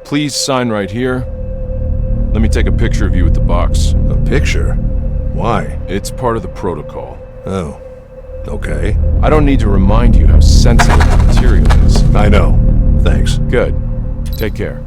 Please sign right here. Let me take a picture of you with the box. A picture? Why? It's part of the protocol. Oh, okay. I don't need to remind you how sensitive the material is. I know. Thanks. Good. Take care.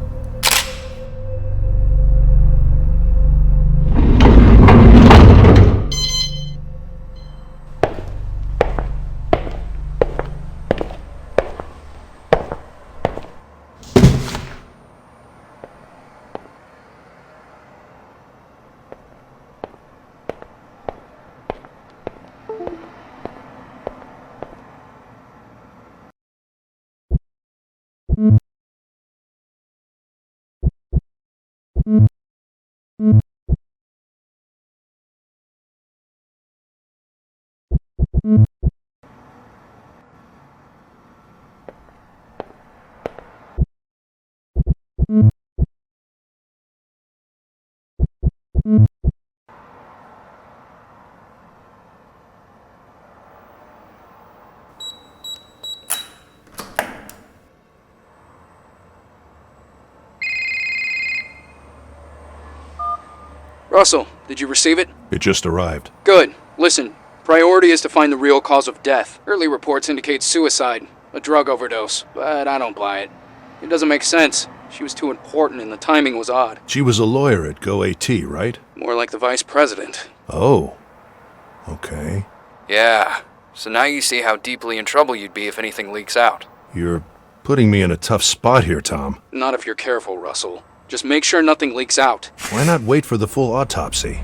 Russell, did you receive it? It just arrived. Good. Listen, priority is to find the real cause of death. Early reports indicate suicide, a drug overdose, but I don't buy it. It doesn't make sense. She was too important and the timing was odd. She was a lawyer at GoAT, right? More like the vice president. Oh. Okay. Yeah. So now you see how deeply in trouble you'd be if anything leaks out. You're putting me in a tough spot here, Tom. Not if you're careful, Russell. Just make sure nothing leaks out. Why not wait for the full autopsy?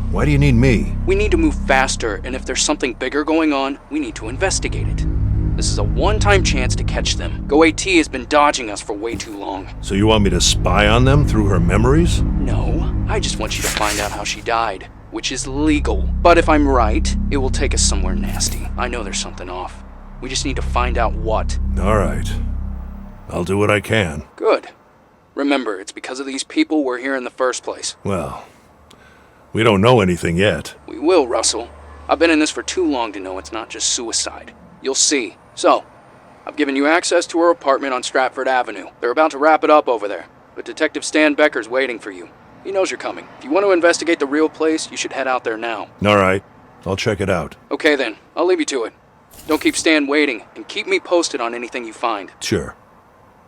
Why do you need me? We need to move faster, and if there's something bigger going on, we need to investigate it. This is a one-time chance to catch them. GoAT has been dodging us for way too long. So you want me to spy on them through her memories? No, I just want you to find out how she died, which is legal. But if I'm right, it will take us somewhere nasty. I know there's something off. We just need to find out what. All right. I'll do what I can. Good. Remember, it's because of these people we're here in the first place. Well, we don't know anything yet. We will, Russell. I've been in this for too long to know it's not just suicide. You'll see. So, I've given you access to her apartment on Stratford Avenue. They're about to wrap it up over there, but Detective Stan Becker's waiting for you. He knows you're coming. If you want to investigate the real place, you should head out there now. All right. I'll check it out. Okay then, I'll leave you to it. Don't keep Stan waiting, and keep me posted on anything you find. Sure.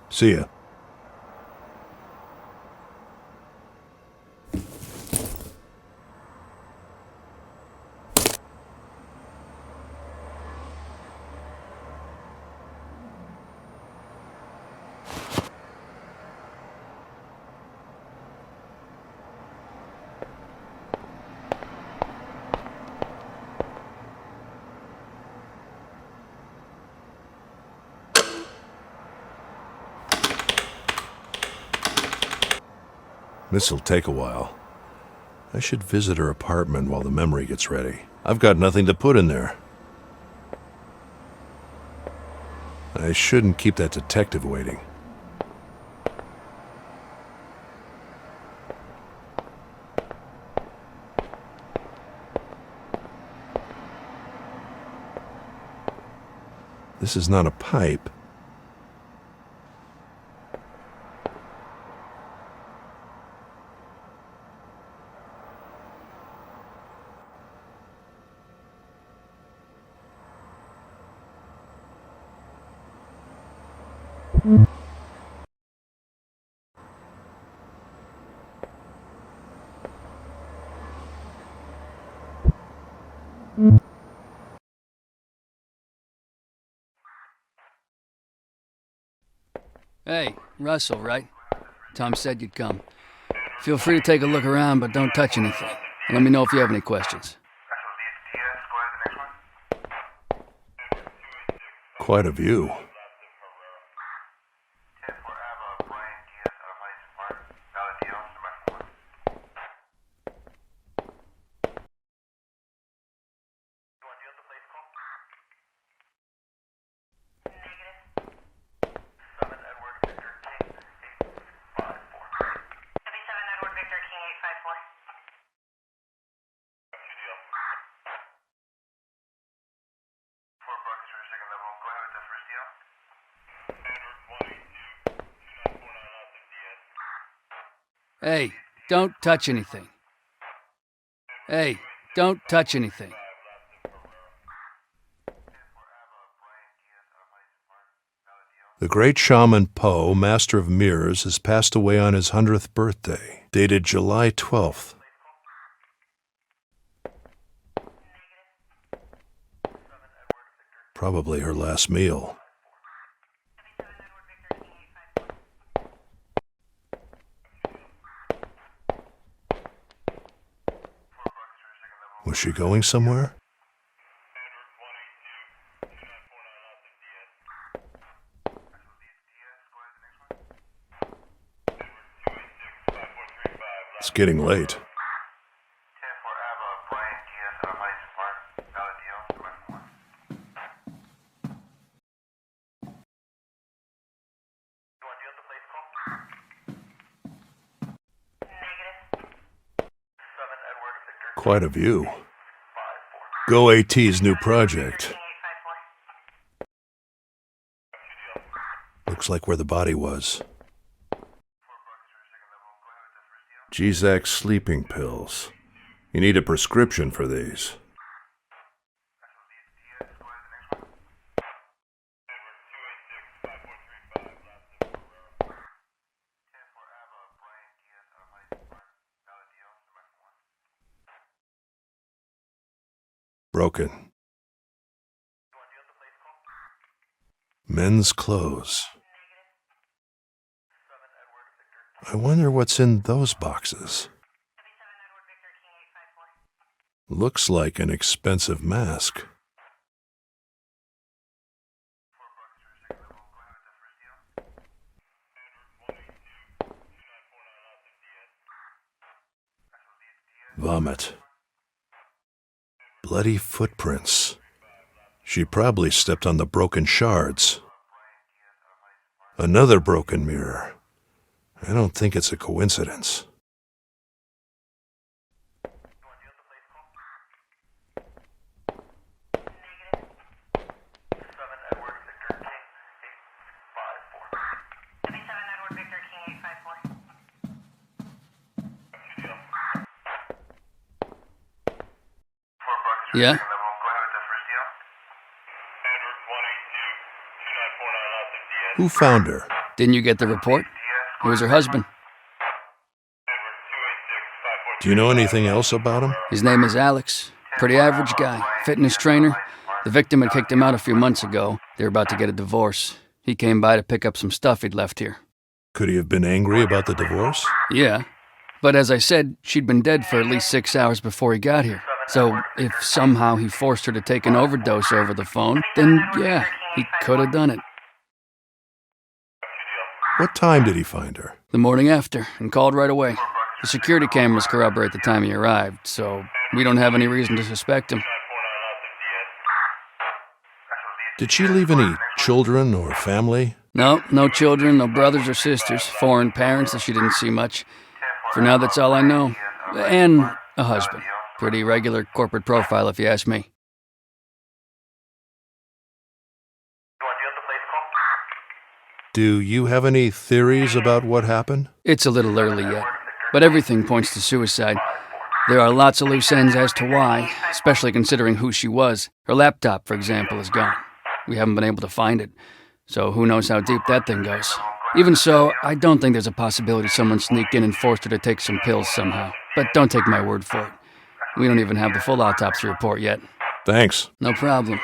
See ya. This'll take a while. I should visit her apartment while the memory gets ready. I've got nothing to put in there. I shouldn't keep that detective waiting. This is not a pipe. Hey, Russell, right? Tom said you'd come. Feel free to take a look around, but don't touch anything. And let me know if you have any questions. Quite a view. Hey, don't touch anything. Hey, don't touch anything. The great shaman Poe, master of mirrors, has passed away on his 100th birthday, dated July 12th. Probably her last meal. Was she going somewhere? It's getting late. Quite a view. Go AT's new project. Looks like where the body was. Gigabyte sleeping pills. You need a prescription for these. Broken. Men's clothes. I wonder what's in those boxes. Looks like an expensive mask. Vomit. Bloody footprints. She probably stepped on the broken shards. Another broken mirror. I don't think it's a coincidence. Yeah? Who found her? Didn't you get the report? It was her husband. Do you know anything else about him? His name is Alex. Pretty average guy. Fitness trainer. The victim had kicked him out a few months ago. They were about to get a divorce. He came by to pick up some stuff he'd left here. Could he have been angry about the divorce? Yeah. But as I said, she'd been dead for at least 6 hours before he got here. So if somehow he forced her to take an overdose over the phone, then yeah, he could have done it. What time did he find her? The morning after, and called right away. The security cameras corroborate the time he arrived, so we don't have any reason to suspect him. Did she leave any children or family? No children, no brothers or sisters, foreign parents that she didn't see much. For now, that's all I know. And a husband. Pretty regular corporate profile, if you ask me. Do you have any theories about what happened? It's a little early yet, but everything points to suicide. There are lots of loose ends as to why, especially considering who she was. Her laptop, for example, is gone. We haven't been able to find it, so who knows how deep that thing goes. Even so, I don't think there's a possibility someone sneaked in and forced her to take some pills somehow. But don't take my word for it. We don't even have the full autopsy report yet. Thanks. No problem.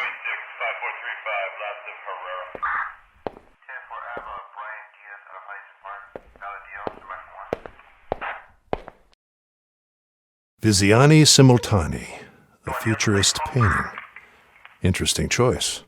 Visioni Simultanei, a futurist painting. Interesting choice.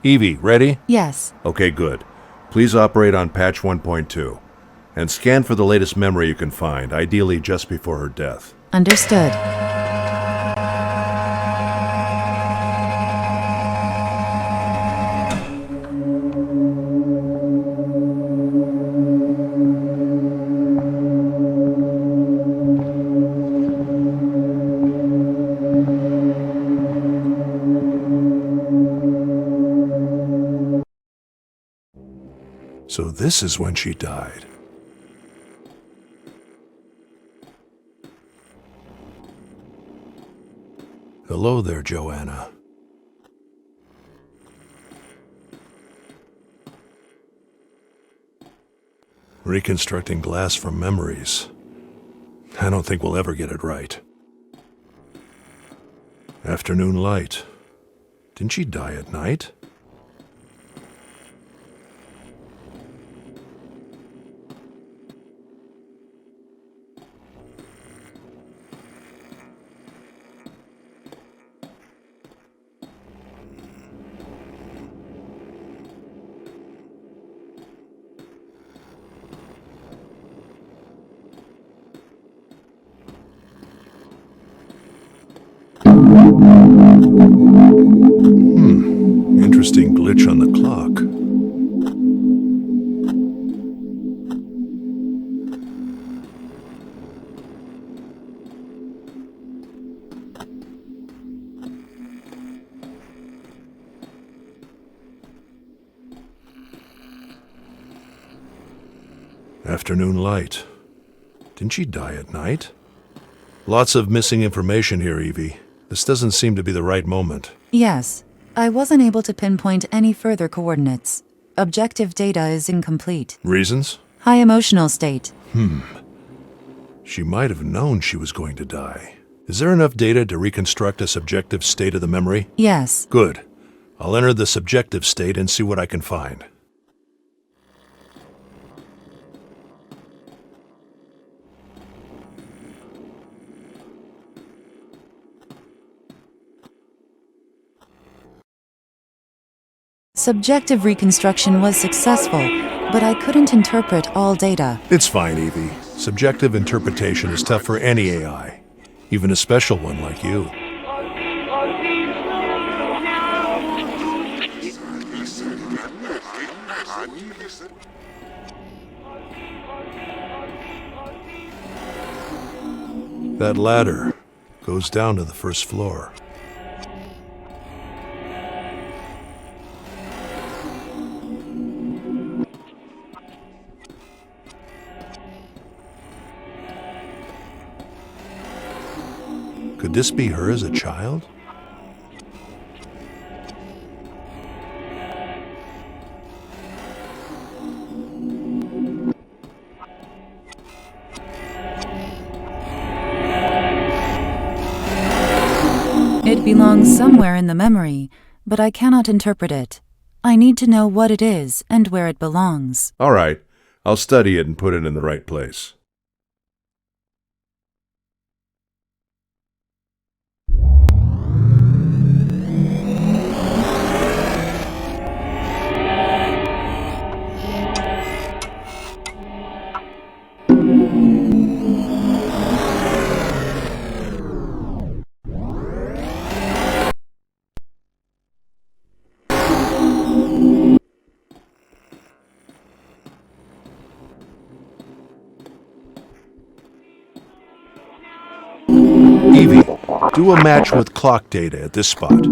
Evie, ready? Yes. Okay, good. Please operate on patch 1.2. And scan for the latest memory you can find, ideally just before her death. Understood. So this is when she died. Hello there, Joanna. Reconstructing glass from memories. I don't think we'll ever get it right. Afternoon light. Didn't she die at night? Interesting glitch on the clock. Afternoon light. Didn't she die at night? Lots of missing information here, Evie. This doesn't seem to be the right moment. Yes. I wasn't able to pinpoint any further coordinates. Objective data is incomplete. Reasons? High emotional state. She might have known she was going to die. Is there enough data to reconstruct a subjective state of the memory? Yes. Good. I'll enter the subjective state and see what I can find. Subjective reconstruction was successful, but I couldn't interpret all data. It's fine, Evie. Subjective interpretation is tough for any AI, even a special one like you. That ladder goes down to the first floor. Could this be her as a child? It belongs somewhere in the memory, but I cannot interpret it. I need to know what it is and where it belongs. All right. I'll study it and put it in the right place. Evie, do a match with clock data at this spot.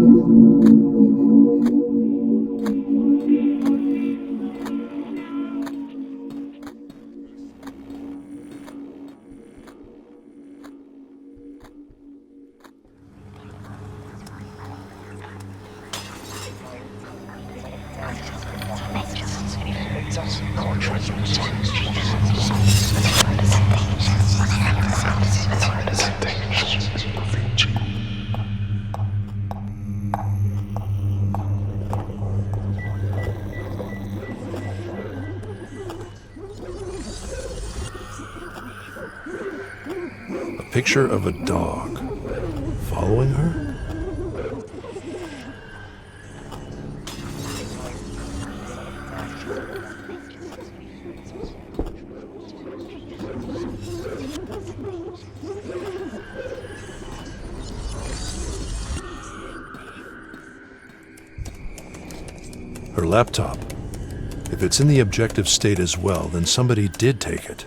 Picture of a dog. Following her? Her laptop. If it's in the objective state as well, then somebody did take it.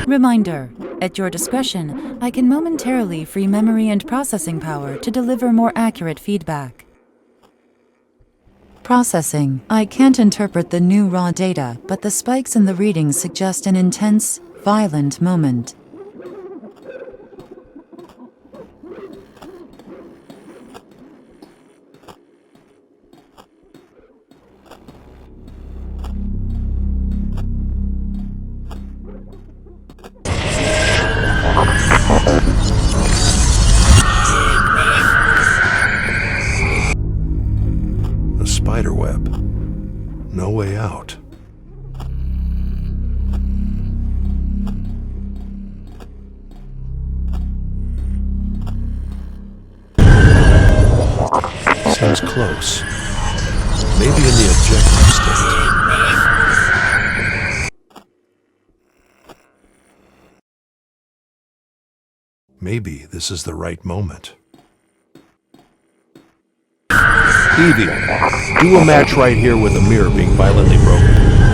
Reminder, at your discretion, I can momentarily free memory and processing power to deliver more accurate feedback. Processing. I can't interpret the new raw data, but the spikes in the readings suggest an intense, violent moment. Spiderweb. No way out. Seems close. Maybe in the objective state. Maybe this is the right moment. Evie, do a match right here with a mirror being violently broken.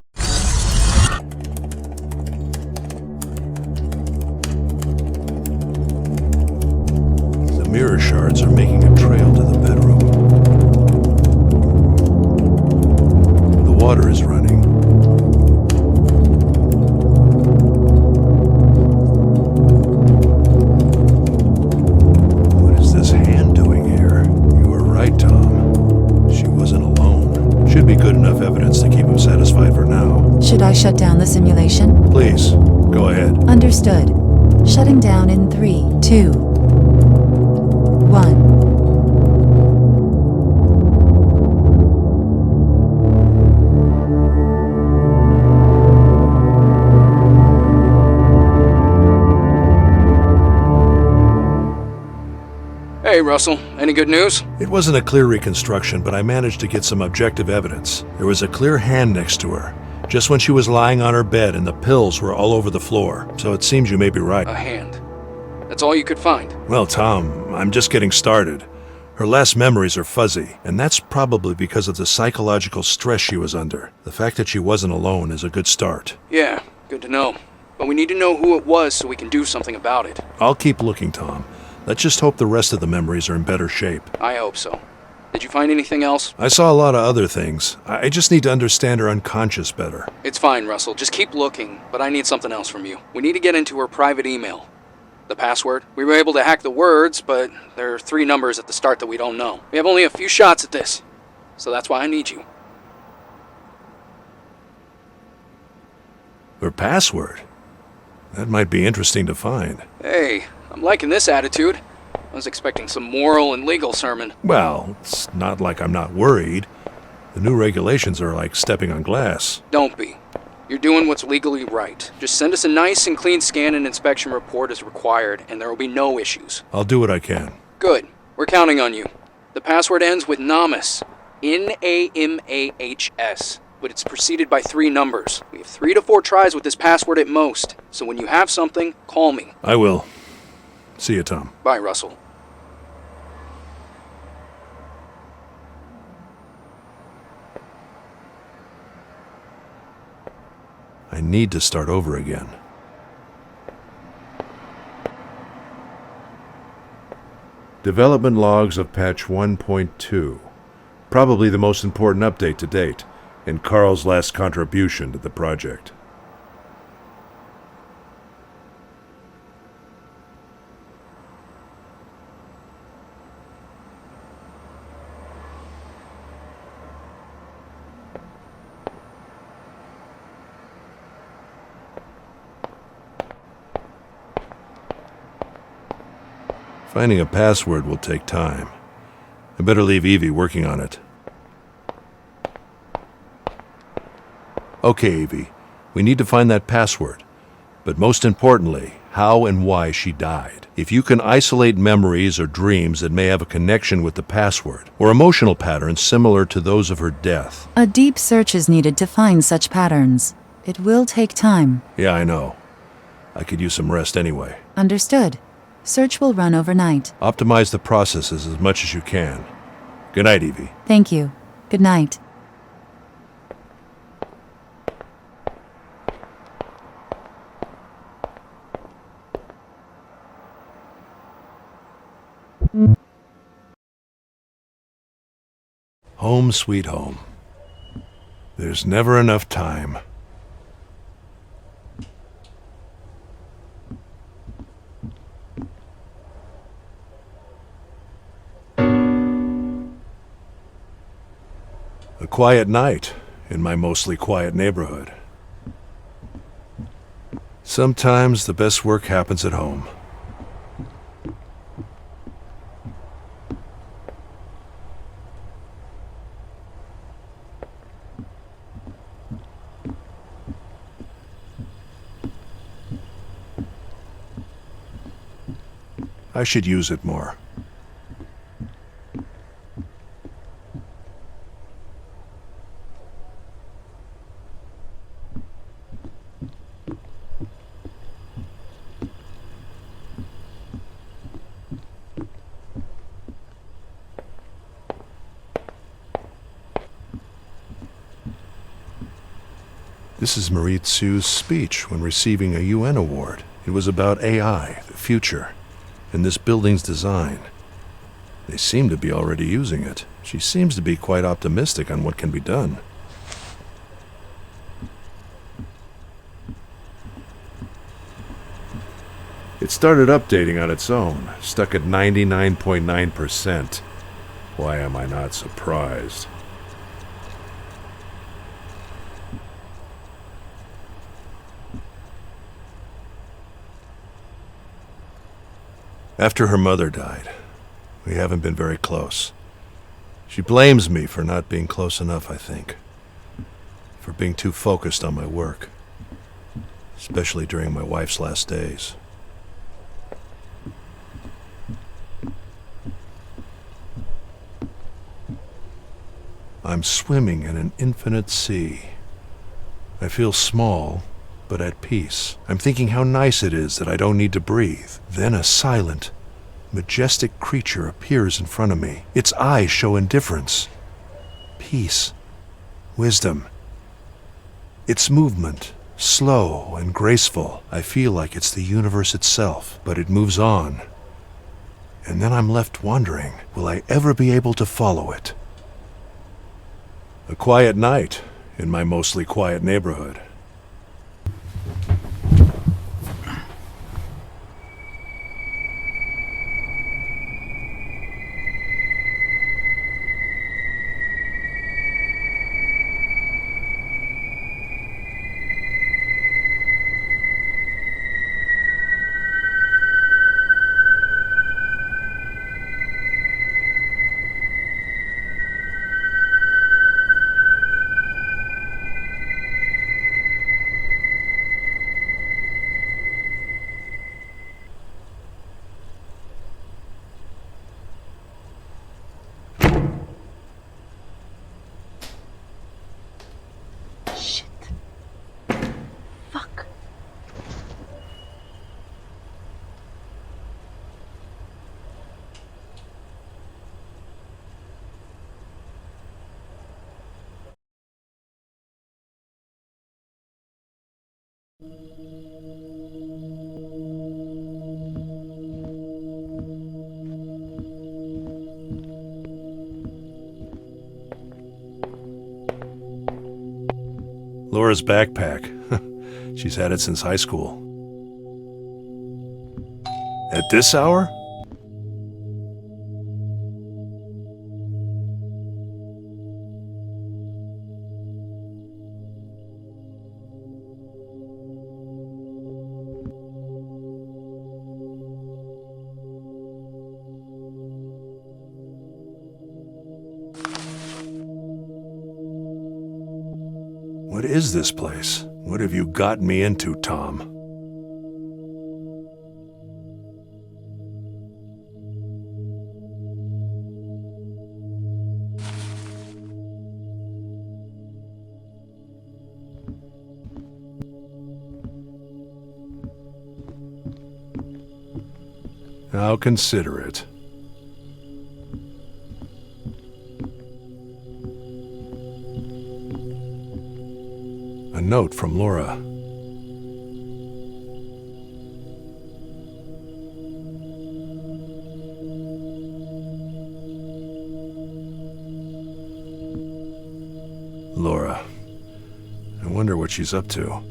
The mirror shards are making a trail to the bedroom. The water is running. What is this hand doing here? You were right, Tom. Should be good enough evidence to keep him satisfied for now. Should I shut down the simulation? Please, go ahead. Understood. Shutting down in 3, 2, 1. Hey, Russell. Any good news? It wasn't a clear reconstruction, but I managed to get some objective evidence. There was a clear hand next to her, just when she was lying on her bed, and the pills were all over the floor. So it seems you may be right. A hand. That's all you could find? Well, Tom, I'm just getting started. Her last memories are fuzzy, and that's probably because of the psychological stress she was under. The fact that she wasn't alone is a good start. Yeah, good to know. But we need to know who it was so we can do something about it. I'll keep looking, Tom. Let's just hope the rest of the memories are in better shape. I hope so. Did you find anything else? I saw a lot of other things. I just need to understand her unconscious better. It's fine, Russell. Just keep looking, but I need something else from you. We need to get into her private email. The password. We were able to hack the words, but there are 3 numbers at the start that we don't know. We have only a few shots at this, so that's why I need you. Her password? That might be interesting to find. Hey, I'm liking this attitude. I was expecting some moral and legal sermon. Well, it's not like I'm not worried. The new regulations are like stepping on glass. Don't be. You're doing what's legally right. Just send us a nice and clean scan and inspection report as required, and there will be no issues. I'll do what I can. Good. We're counting on you. The password ends with Namas. N-A-M-A-H-S. But it's preceded by 3 numbers. We have 3 to 4 tries with this password at most. So when you have something, call me. I will. See you, Tom. Bye, Russell. I need to start over again. Development logs of patch 1.2. Probably the most important update to date, and Carl's last contribution to the project. Finding a password will take time. I better leave Evie working on it. Okay, Evie. We need to find that password. But most importantly, how and why she died. If you can isolate memories or dreams that may have a connection with the password, or emotional patterns similar to those of her death. A deep search is needed to find such patterns. It will take time. Yeah, I know. I could use some rest anyway. Understood. Search will run overnight. Optimize the processes as much as you can. Good night, Evie. Thank you. Good night. Home sweet home. There's never enough time. A quiet night in my mostly quiet neighborhood. Sometimes the best work happens at home. I should use it more. This is Marie Tsu's speech when receiving a UN award. It was about AI, the future, and this building's design. They seem to be already using it. She seems to be quite optimistic on what can be done. It started updating on its own, stuck at 99.9%. Why am I not surprised? After her mother died, we haven't been very close. She blames me for not being close enough, I think. For being too focused on my work. Especially during my wife's last days. I'm swimming in an infinite sea. I feel small, but at peace. I'm thinking how nice it is that I don't need to breathe. Then a silent, majestic creature appears in front of me. Its eyes show indifference, peace, wisdom. Its movement, slow and graceful. I feel like it's the universe itself, but it moves on. And then I'm left wondering, will I ever be able to follow it? A quiet night in my mostly quiet neighborhood. Shit. Fuck. Laura's backpack. She's had it since high school. At this hour? What is this place? What have you gotten me into, Tom? I'll consider it. A note from Laura. Laura. I wonder what she's up to.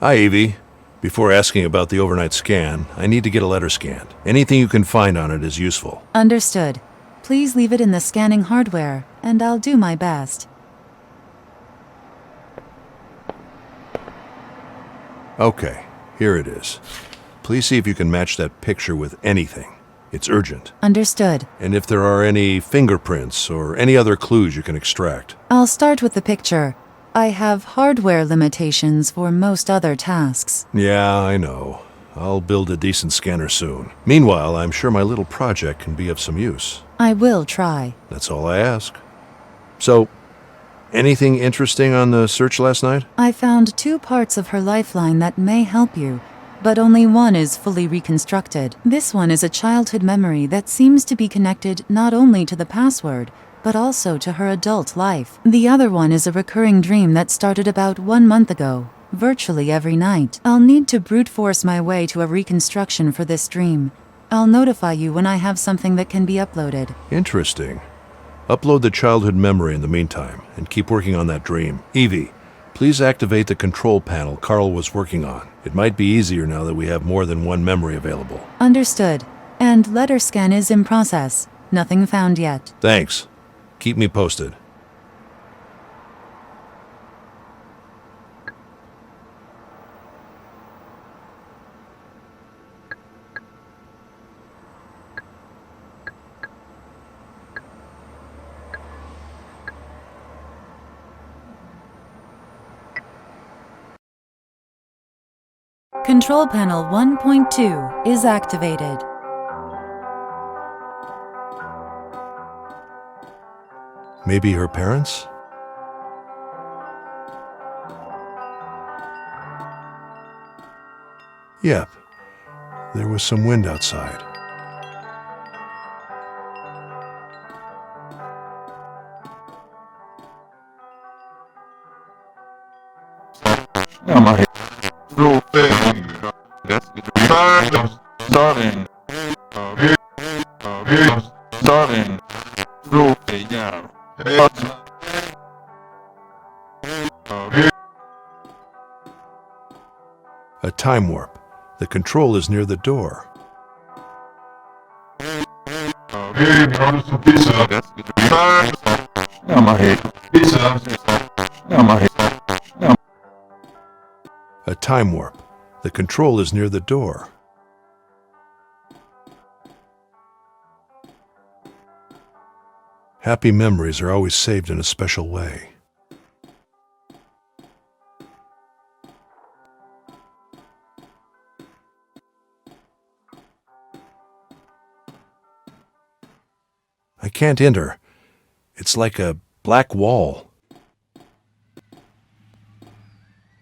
Hi, Evie. Before asking about the overnight scan, I need to get a letter scanned. Anything you can find on it is useful. Understood. Please leave it in the scanning hardware, and I'll do my best. Okay, here it is. Please see if you can match that picture with anything. It's urgent. Understood. And if there are any fingerprints or any other clues you can extract. I'll start with the picture. I have hardware limitations for most other tasks. Yeah, I know. I'll build a decent scanner soon. Meanwhile, I'm sure my little project can be of some use. I will try. That's all I ask. So, anything interesting on the search last night? I found 2 parts of her lifeline that may help you, but only one is fully reconstructed. This one is a childhood memory that seems to be connected not only to the password, but also to her adult life. The other one is a recurring dream that started about 1 month ago, virtually every night. I'll need to brute force my way to a reconstruction for this dream. I'll notify you when I have something that can be uploaded. Interesting. Upload the childhood memory in the meantime, and keep working on that dream. Evie, please activate the control panel Carl was working on. It might be easier now that we have more than one memory available. Understood. And letter scan is in process. Nothing found yet. Thanks. Keep me posted. Control panel 1.2 is activated. Maybe her parents? Yep. There was some wind outside. A time warp. The control is near the door. A time warp. The control is near the door. Happy memories are always saved in a special way. I can't enter. It's like a black wall.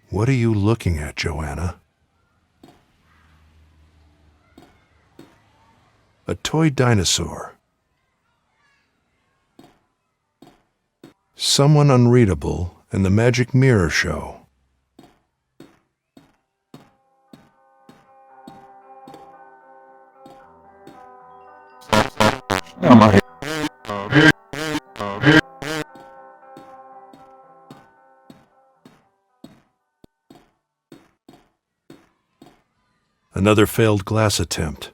What are you looking at, Joanna? A toy dinosaur. Someone unreadable and the magic mirror show. Another failed glass attempt,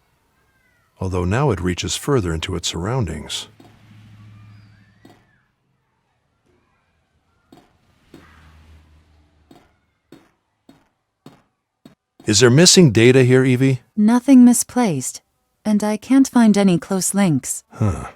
although now it reaches further into its surroundings. Is there missing data here, Evie? Nothing misplaced, and I can't find any close links. Huh.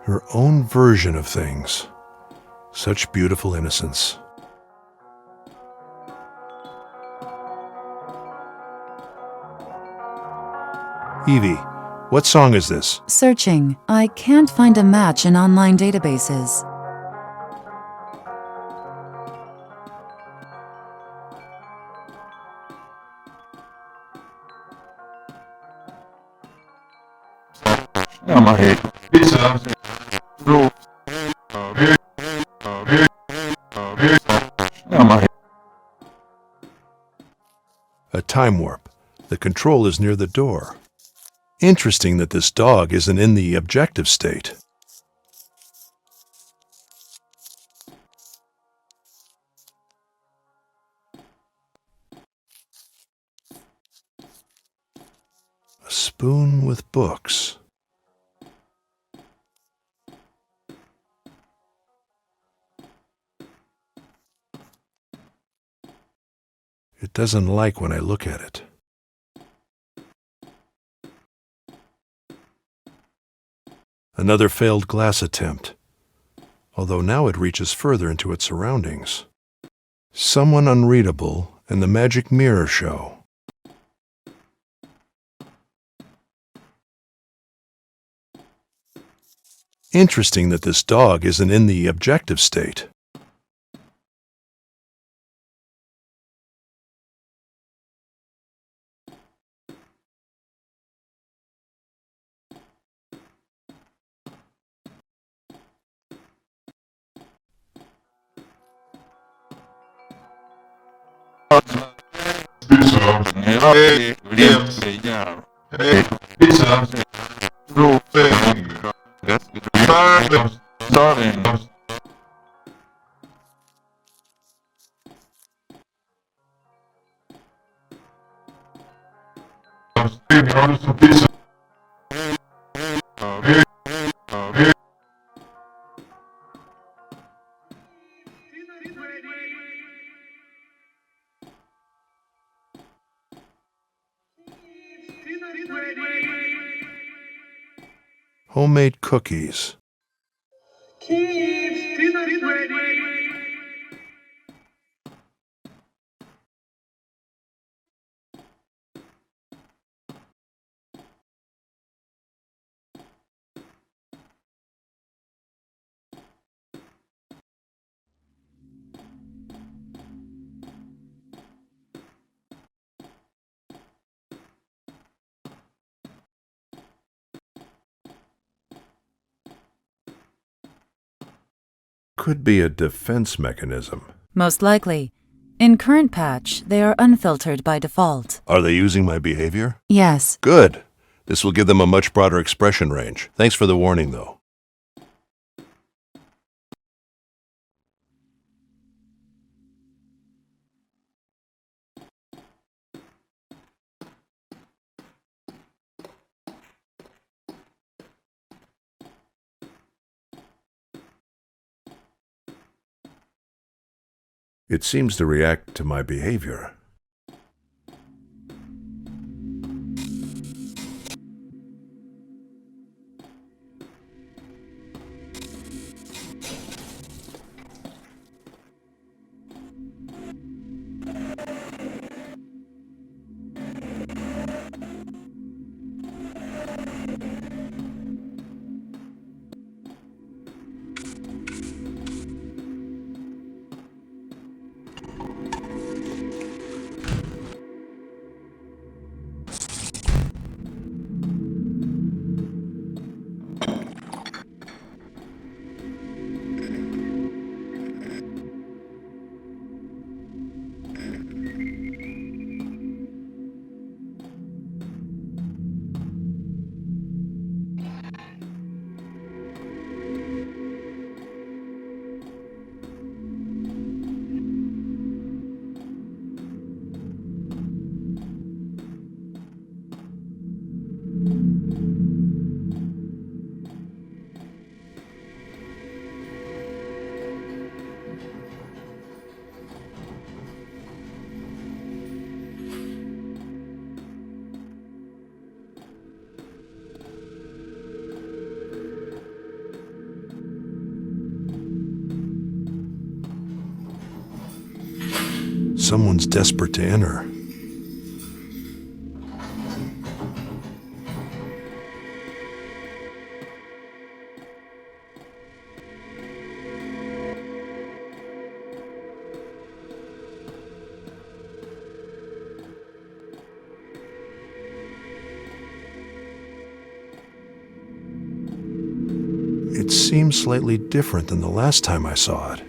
Her own version of things. Such beautiful innocence. Evie, what song is this? Searching. I can't find a match in online databases. A time warp. The control is near the door. Interesting that this dog isn't in the objective state. A spoon with books. It doesn't like when I look at it. Another failed glass attempt, although now it reaches further into its surroundings. Someone unreadable and the magic mirror show. Interesting that this dog isn't in the objective state. Homemade cookies. Could be a defense mechanism. Most likely. In current patch, they are unfiltered by default. Are they using my behavior? Yes. Good. This will give them a much broader expression range. Thanks for the warning, though. It seems to react to my behavior. Someone's desperate to enter. It seems slightly different than the last time I saw it.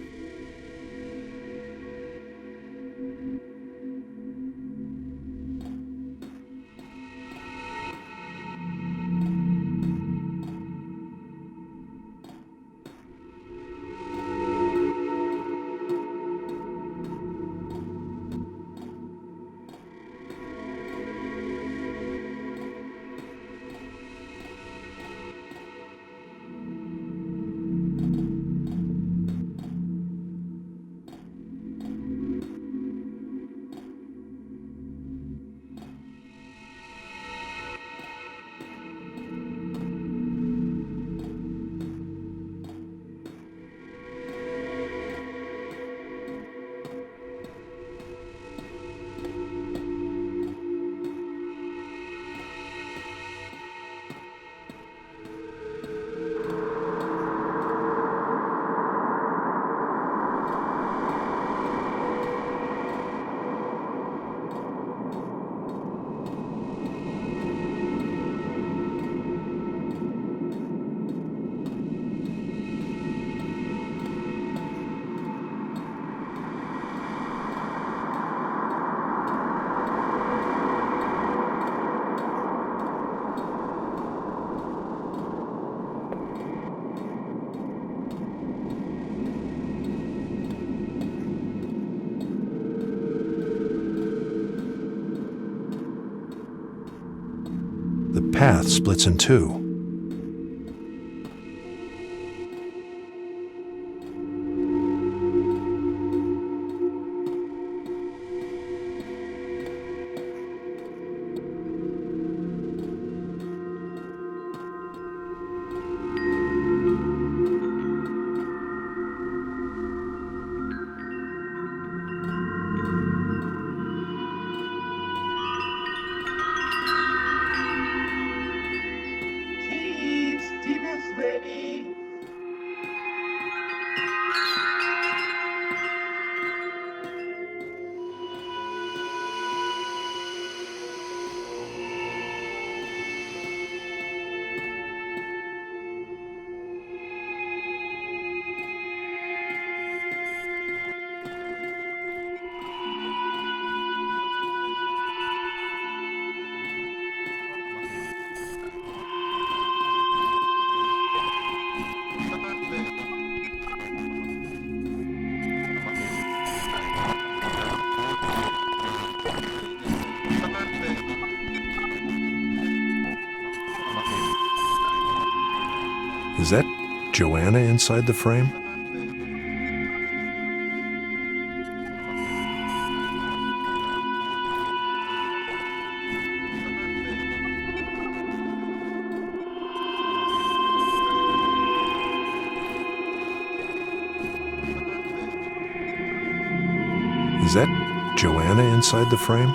path splits in two. Is that Joanna inside the frame? Is that Joanna inside the frame?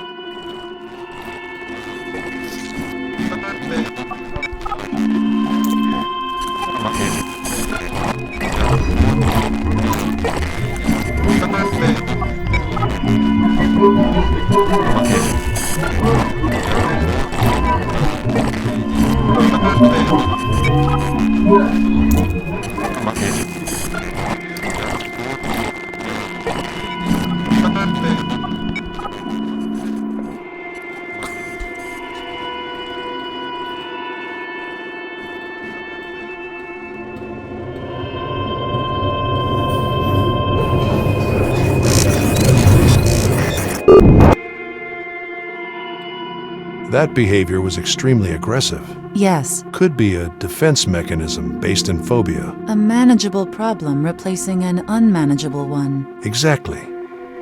That behavior was extremely aggressive. Yes, Could be a defense mechanism based in phobia. a manageable problem replacing an unmanageable one. Exactly.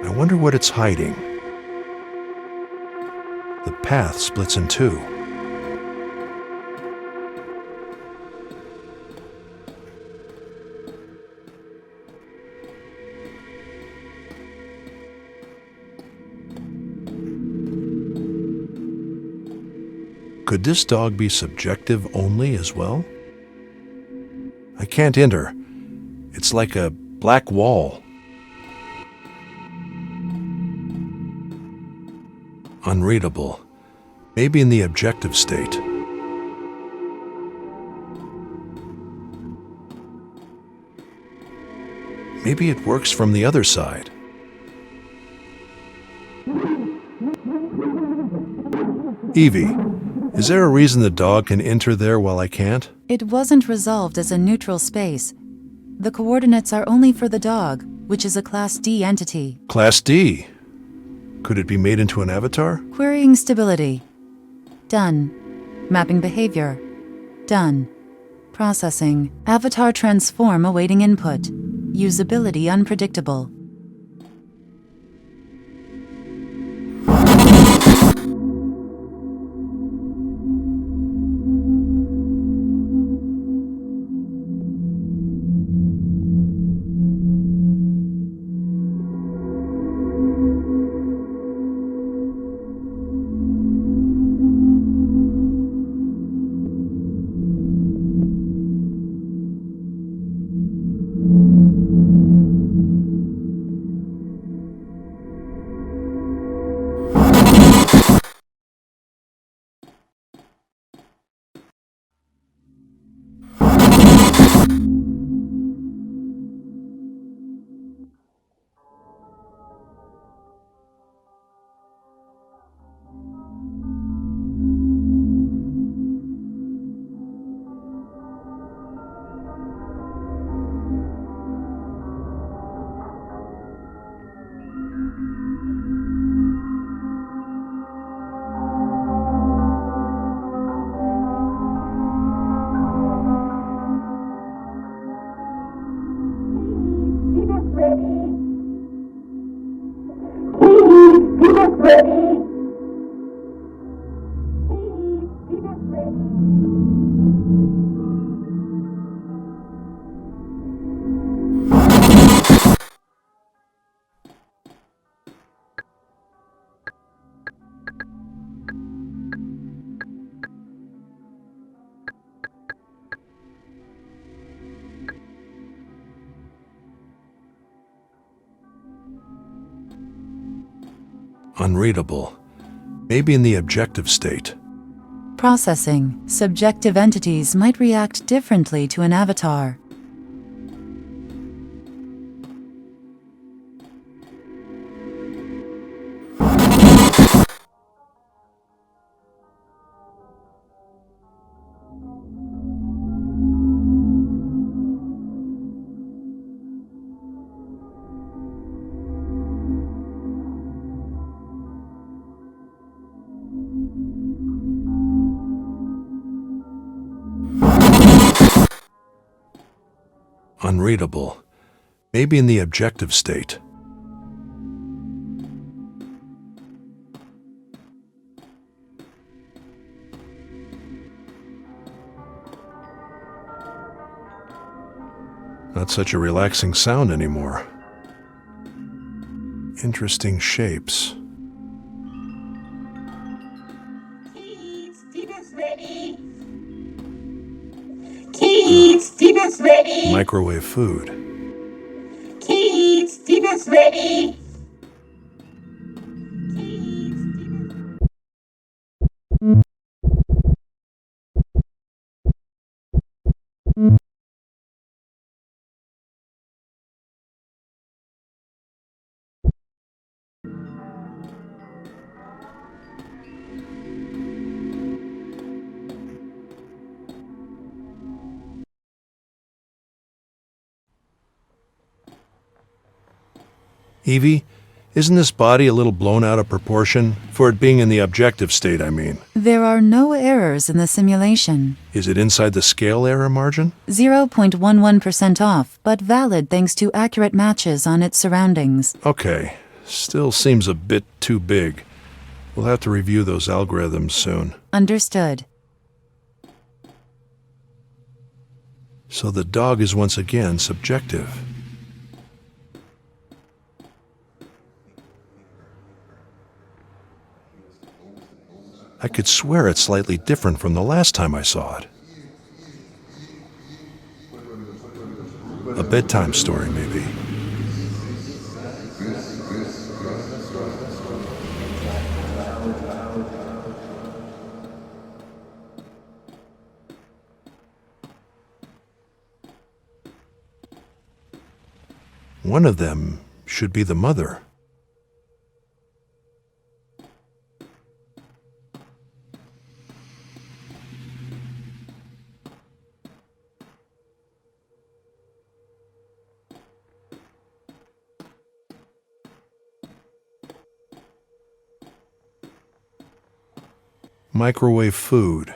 I wonder what it's hiding. The path splits in two. Could this dog be subjective only as well? I can't enter. It's like a black wall. Unreadable. Maybe in the objective state. Maybe it works from the other side. Evie, is there a reason the dog can enter there while I can't? It wasn't resolved as a neutral space. The coordinates are only for the dog, which is a Class D entity. Class D. Could it be made into an avatar? Querying stability. Done. Mapping behavior. Done. Processing. Avatar transform awaiting input. Usability unpredictable. Unreadable. Maybe in the objective state. Processing. Subjective entities might react differently to an avatar. Unreadable. Maybe in the objective state. Not such a relaxing sound anymore. Interesting shapes. Kids, dinner's ready. Kids, dinner's ready. Microwave food. Kids, dinner's ready. Evie, isn't this body a little blown out of proportion? For it being in the objective state, I mean. There are no errors in the simulation. Is it inside the scale error margin? 0.11% off, but valid thanks to accurate matches on its surroundings. Okay. Still seems a bit too big. We'll have to review those algorithms soon. Understood. So the dog is once again subjective. I could swear it's slightly different from the last time I saw it. A bedtime story, maybe. One of them should be the mother. Microwave food.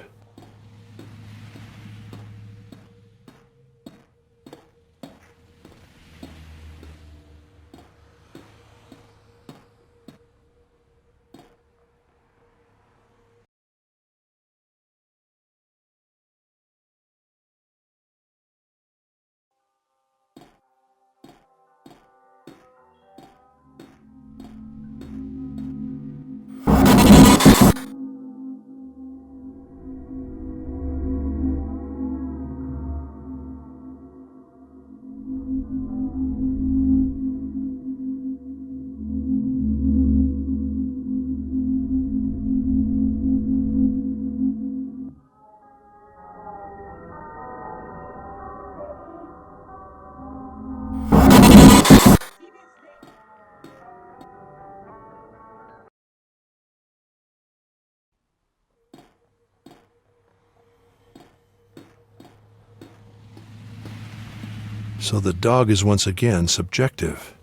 So the dog is once again subjective.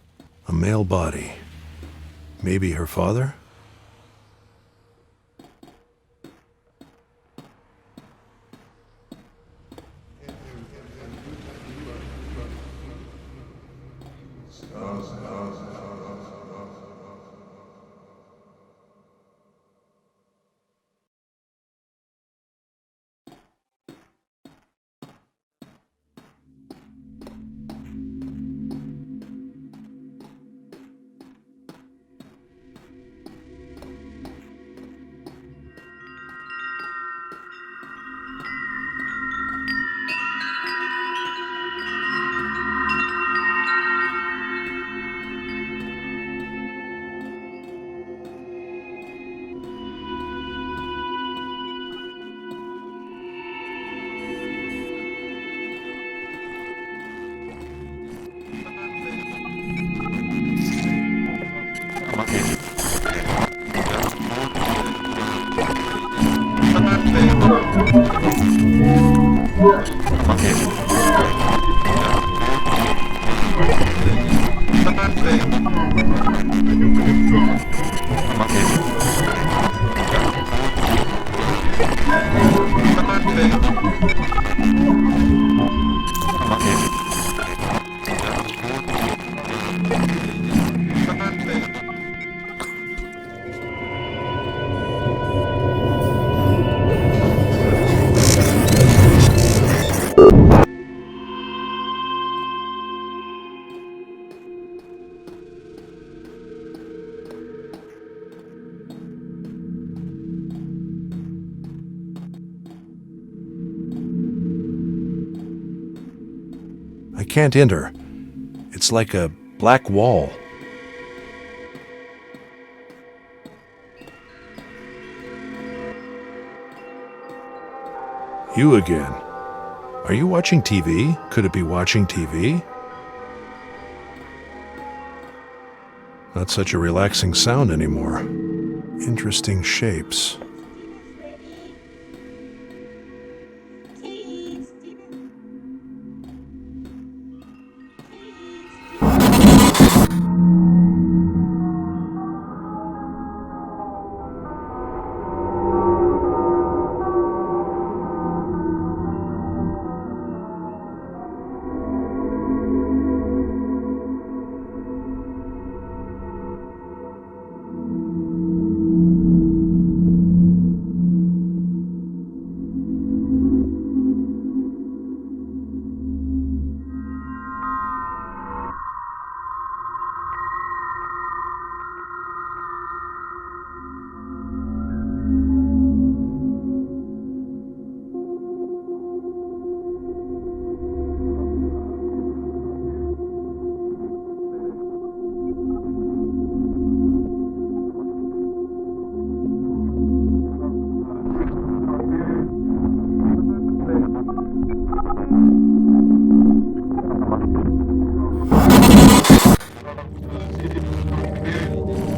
A male body. Maybe her father? I can't enter. It's like a black wall. You again. Are you watching TV? Could it be watching TV? Not such a relaxing sound anymore. Interesting shapes.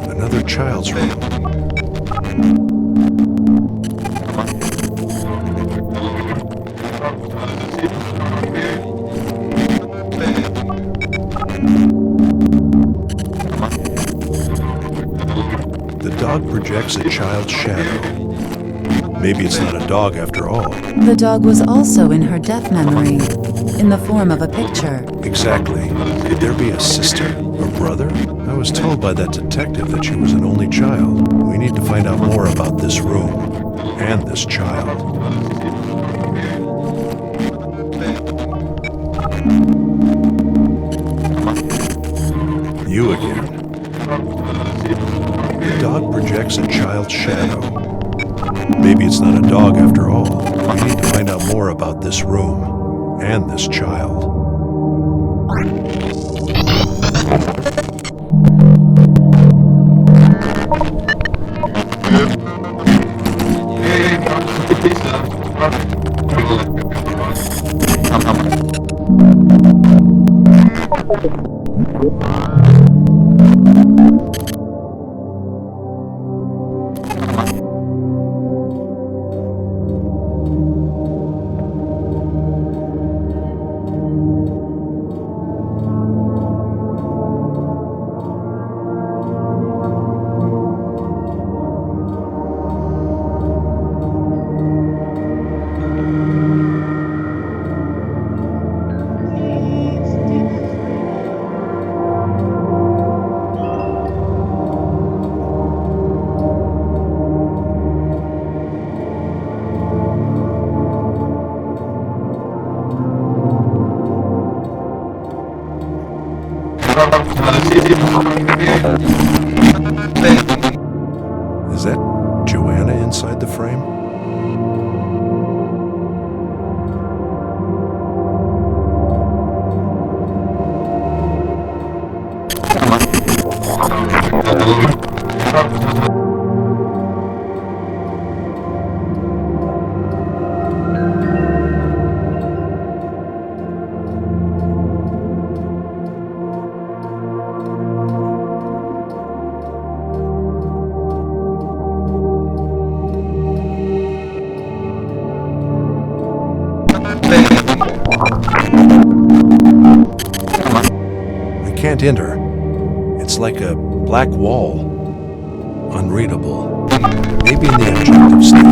Another child's room. The dog projects a child's shadow. Maybe it's not a dog after all. The dog was also in her deaf memory, in the form of a picture. Exactly. Could there be a sister or brother? I was told by that detective that she was an only child. We need to find out more about this room and this child. You again. The dog projects a child's shadow. Maybe it's not a dog after all. We need to find out more about this room and this child. Is that Joanna inside the frame? can't enter. It's like a black wall. Unreadable. Maybe in the objective state.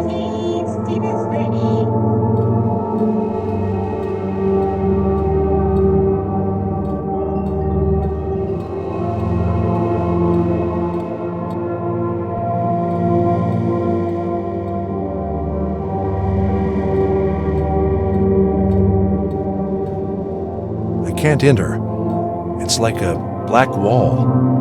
Please, dinner's ready. I can't enter. It's like a black wall.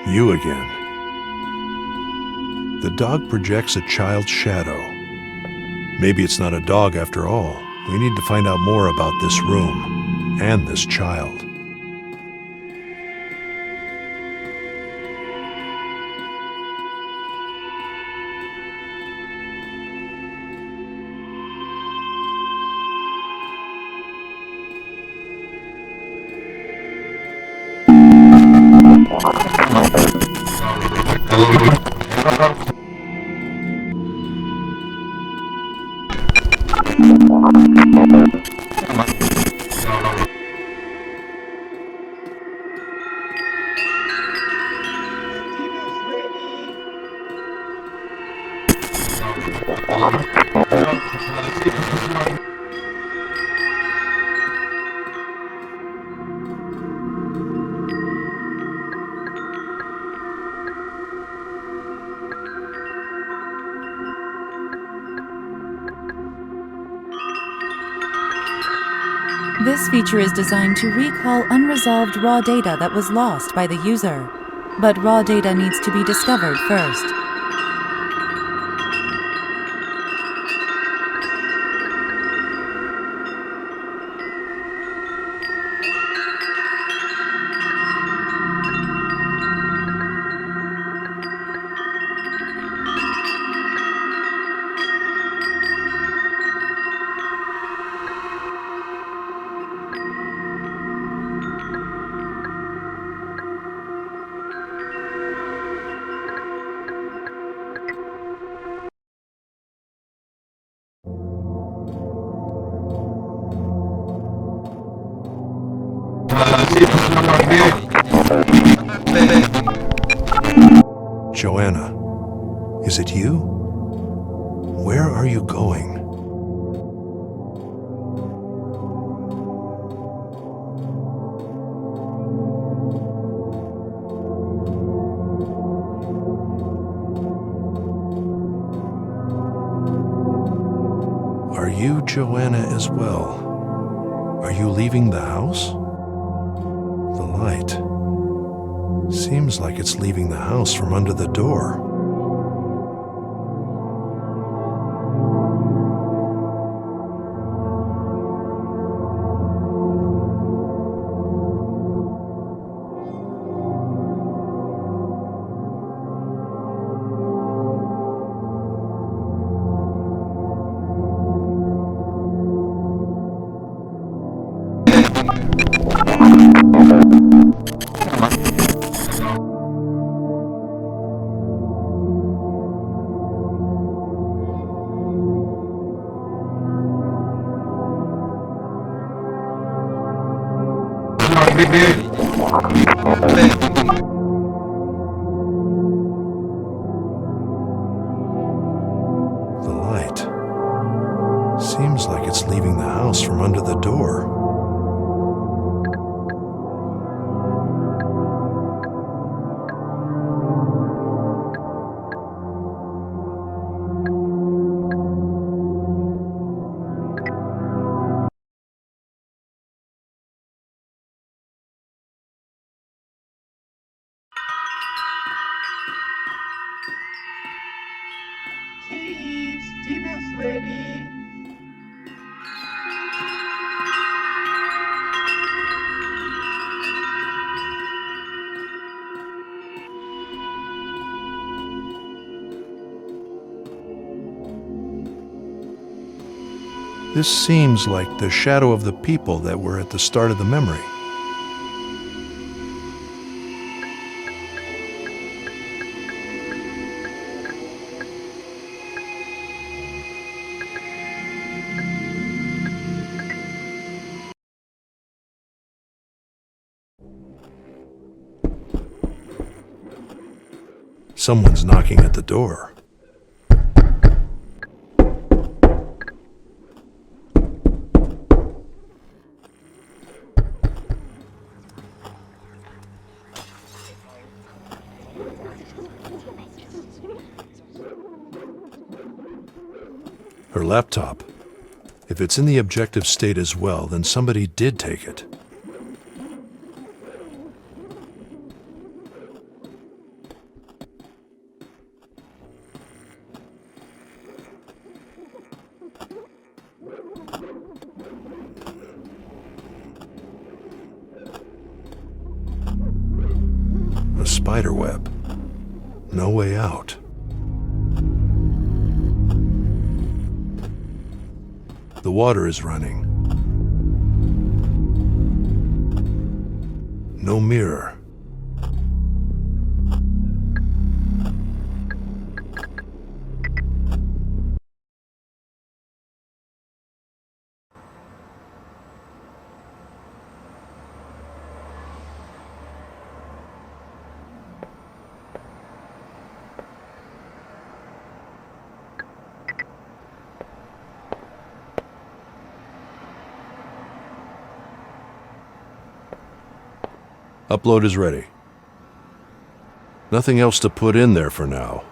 You again. The dog projects a child's shadow. Maybe it's not a dog after all. We need to find out more about this room and this child. This feature is designed to recall unresolved raw data that was lost by the user. But raw data needs to be discovered first. Joanna, is it you? Where are you going? Are you Joanna as well? Are you leaving the house? The light Seems like it's leaving the house from under the door. The light. Seems like it's leaving the house from under the door. Kids, dinner's ready. This seems like the shadow of the people that were at the start of the memory. Someone's knocking at the door. Her laptop. If it's in the objective state as well, then somebody did take it. A spider web. No way out. The water is running. No mirror. Upload is ready. Nothing else to put in there for now.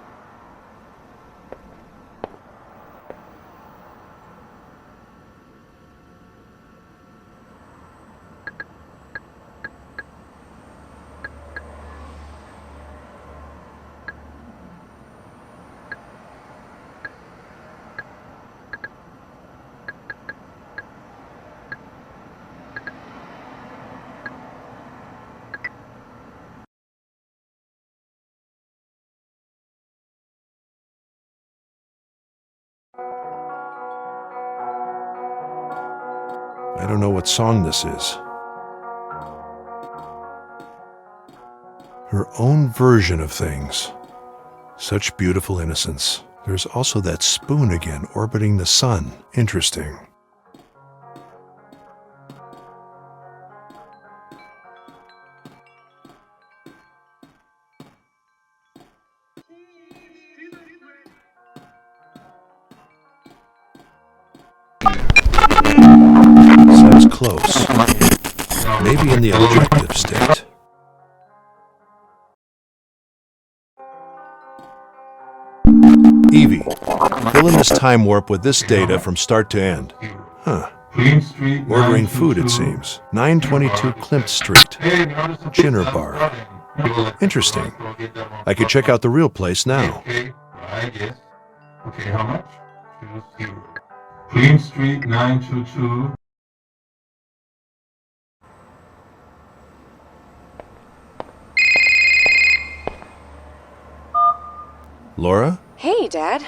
I don't know what song this is. Her own version of things. Such beautiful innocence. There's also that spoon again orbiting the sun. Interesting. Sounds close. Maybe in the objective state. EVGA. Fill in this time warp with this data from start to end. Huh. Ordering food, it seems. 922 Klimt Street. Chinner Bar. Interesting. I could check out the real place now. Okay, right, yes. Okay, how much? 20. Queen Street 922. Laura? Hey, Dad.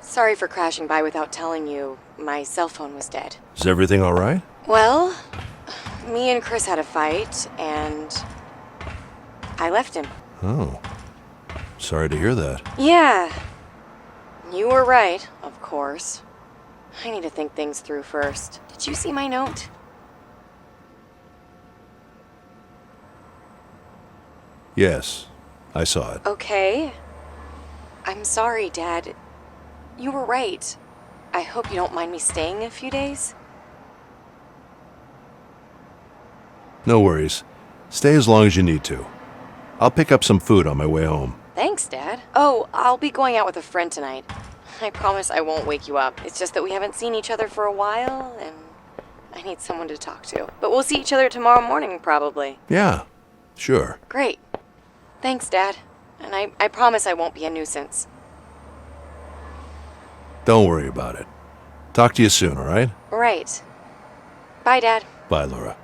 Sorry for crashing by without telling you. My cell phone was dead. Is everything all right? Well, me and Chris had a fight, and I left him. Oh. Sorry to hear that. Yeah. You were right, of course. I need to think things through first. Did you see my note? Yes, I saw it. Okay. I'm sorry, Dad. You were right. I hope you don't mind me staying a few days. No worries. Stay as long as you need to. I'll pick up some food on my way home. Thanks, Dad. Oh, I'll be going out with a friend tonight. I promise I won't wake you up. It's just that we haven't seen each other for a while, and I need someone to talk to. But we'll see each other tomorrow morning, probably. Yeah, sure. Great. Thanks, Dad. And I promise I won't be a nuisance. Don't worry about it. Talk to you soon, all right? Right. Bye, Dad. Bye, Laura.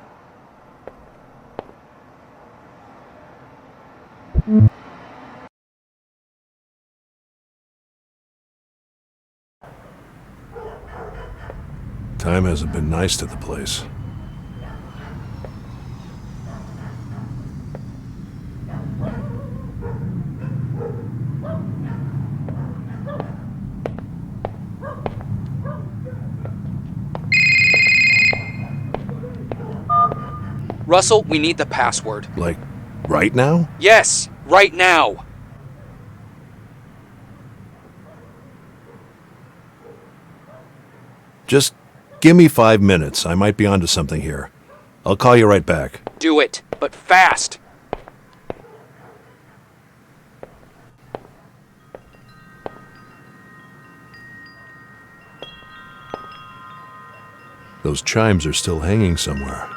Time hasn't been nice to the place. Russell, we need the password. Like, right now? Yes, right now. Just give me 5 minutes. I might be onto something here. I'll call you right back. Do it, but fast. Those chimes are still hanging somewhere.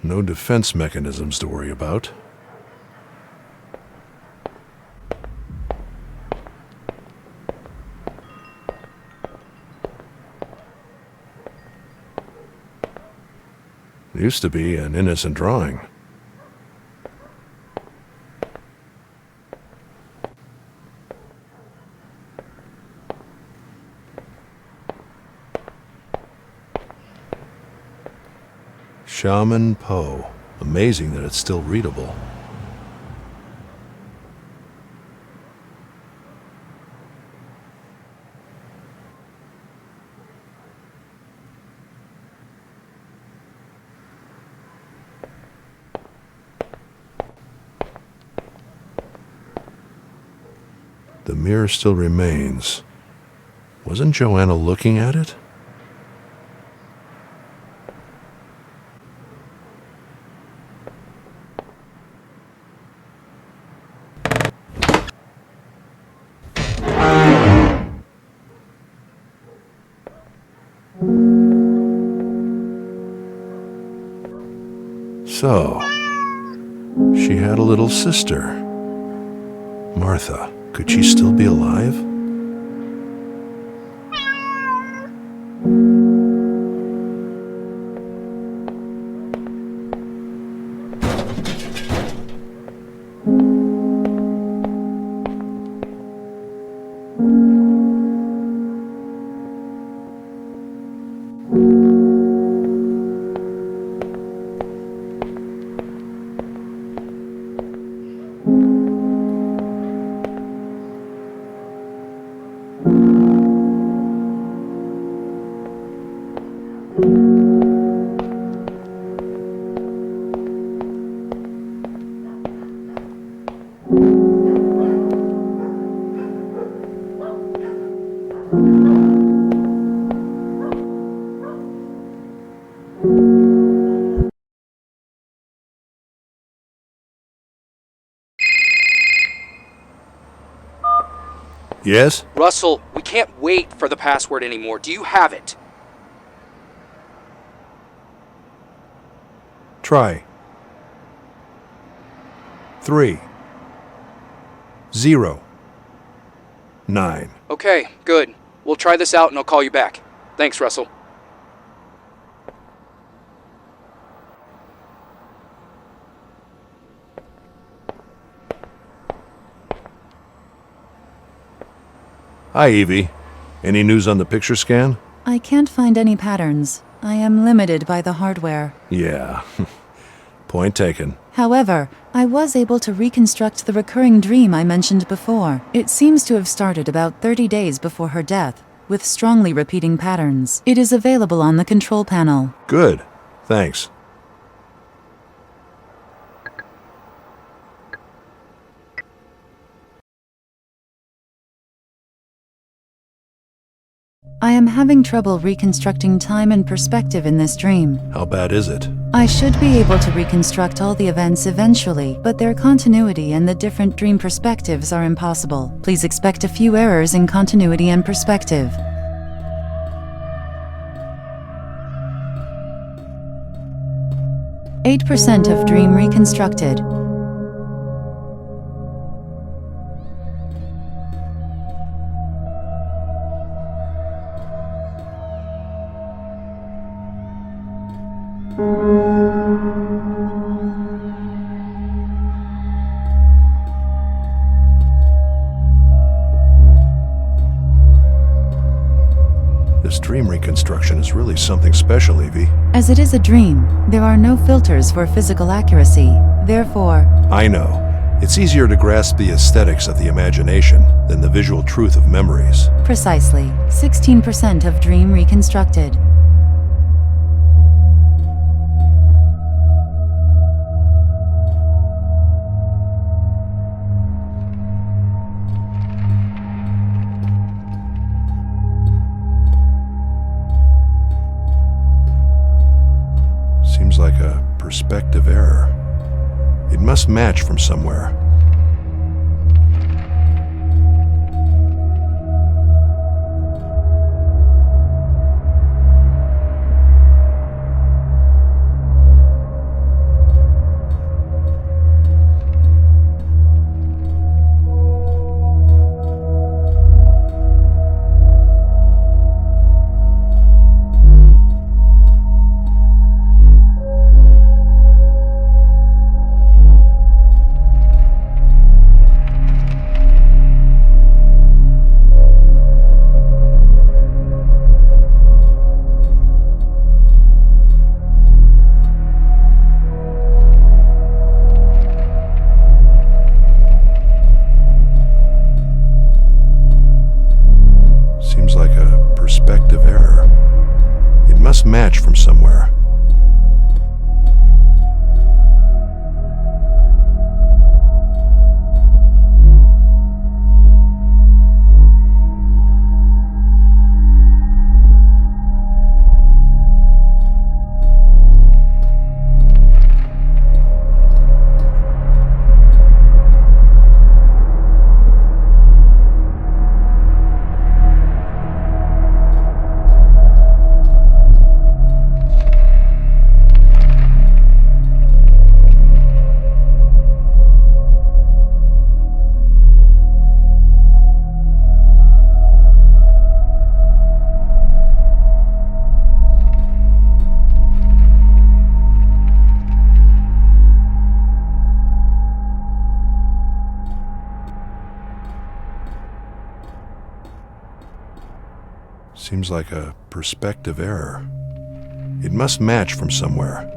No defense mechanisms to worry about. It used to be an innocent drawing. Shaman Poe. Amazing that it's still readable. The mirror still remains. Wasn't Joanna looking at it? So, she had a little sister. Martha, could she still be alive? Yes? Russell, we can't wait for the password anymore. Do you have it? Try. 3 0 9. Okay, good. We'll try this out and I'll call you back. Thanks, Russell. Hi, Evie. Any news on the picture scan? I can't find any patterns. I am limited by the hardware. Yeah. Point taken. However, I was able to reconstruct the recurring dream I mentioned before. It seems to have started about 30 days before her death, with strongly repeating patterns. It is available on the control panel. Good. Thanks. I am having trouble reconstructing time and perspective in this dream. How bad is it? I should be able to reconstruct all the events eventually, but their continuity and the different dream perspectives are impossible. Please expect a few errors in continuity and perspective. %, of dream reconstructed. This dream reconstruction is really something special, Evie. As it is a dream, there are no filters for physical accuracy. Therefore, I know. It's easier to grasp the aesthetics of the imagination than the visual truth of memories. precisely 16% of dream reconstructed. Seems like a perspective error. It must match from somewhere. Seems like a perspective error. It must match from somewhere. Seems like a perspective error. It must match from somewhere.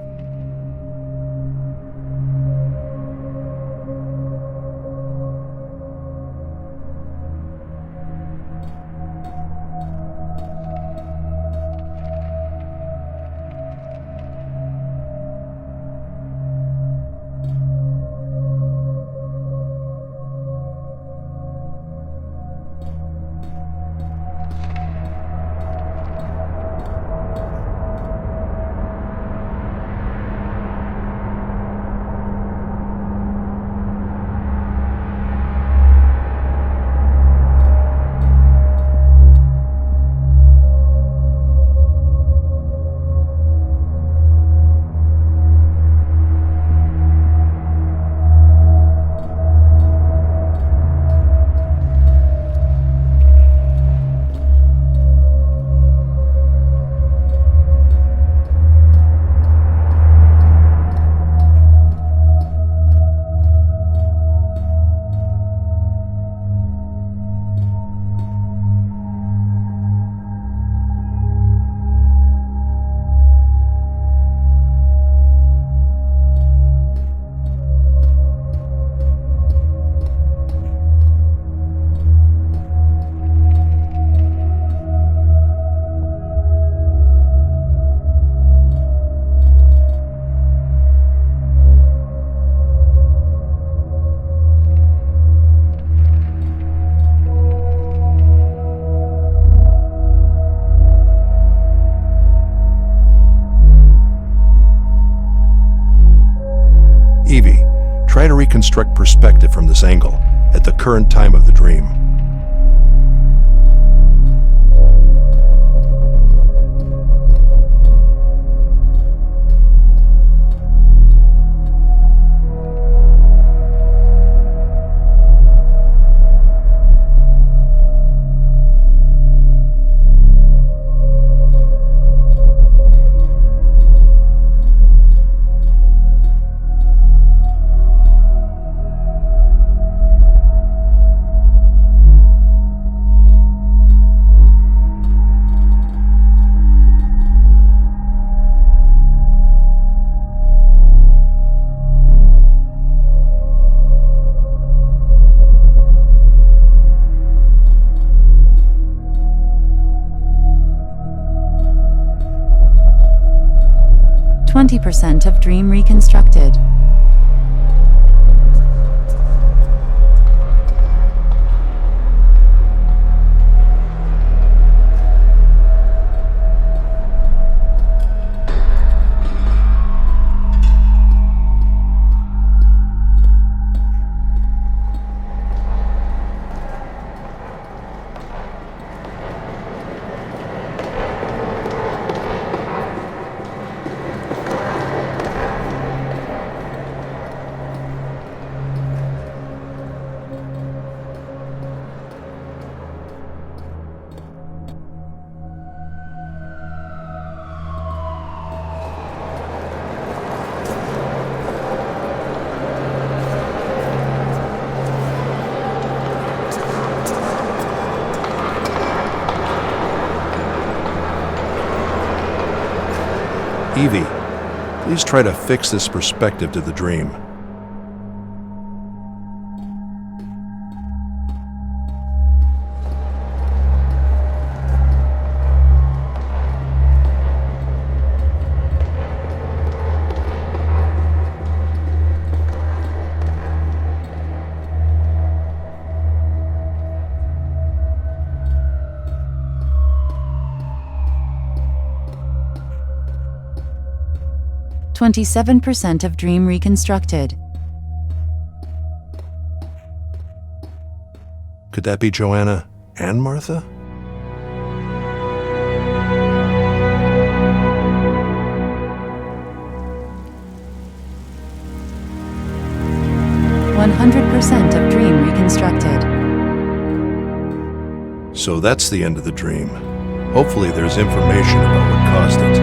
Try to reconstruct perspective from this angle at the current time of the dream. %20 of dream reconstructed. Evie, please try to fix this perspective to the dream. %27 of dream reconstructed. Could that be Joanna and Martha? %100 of dream reconstructed. So that's the end of the dream. Hopefully there's information about what caused it.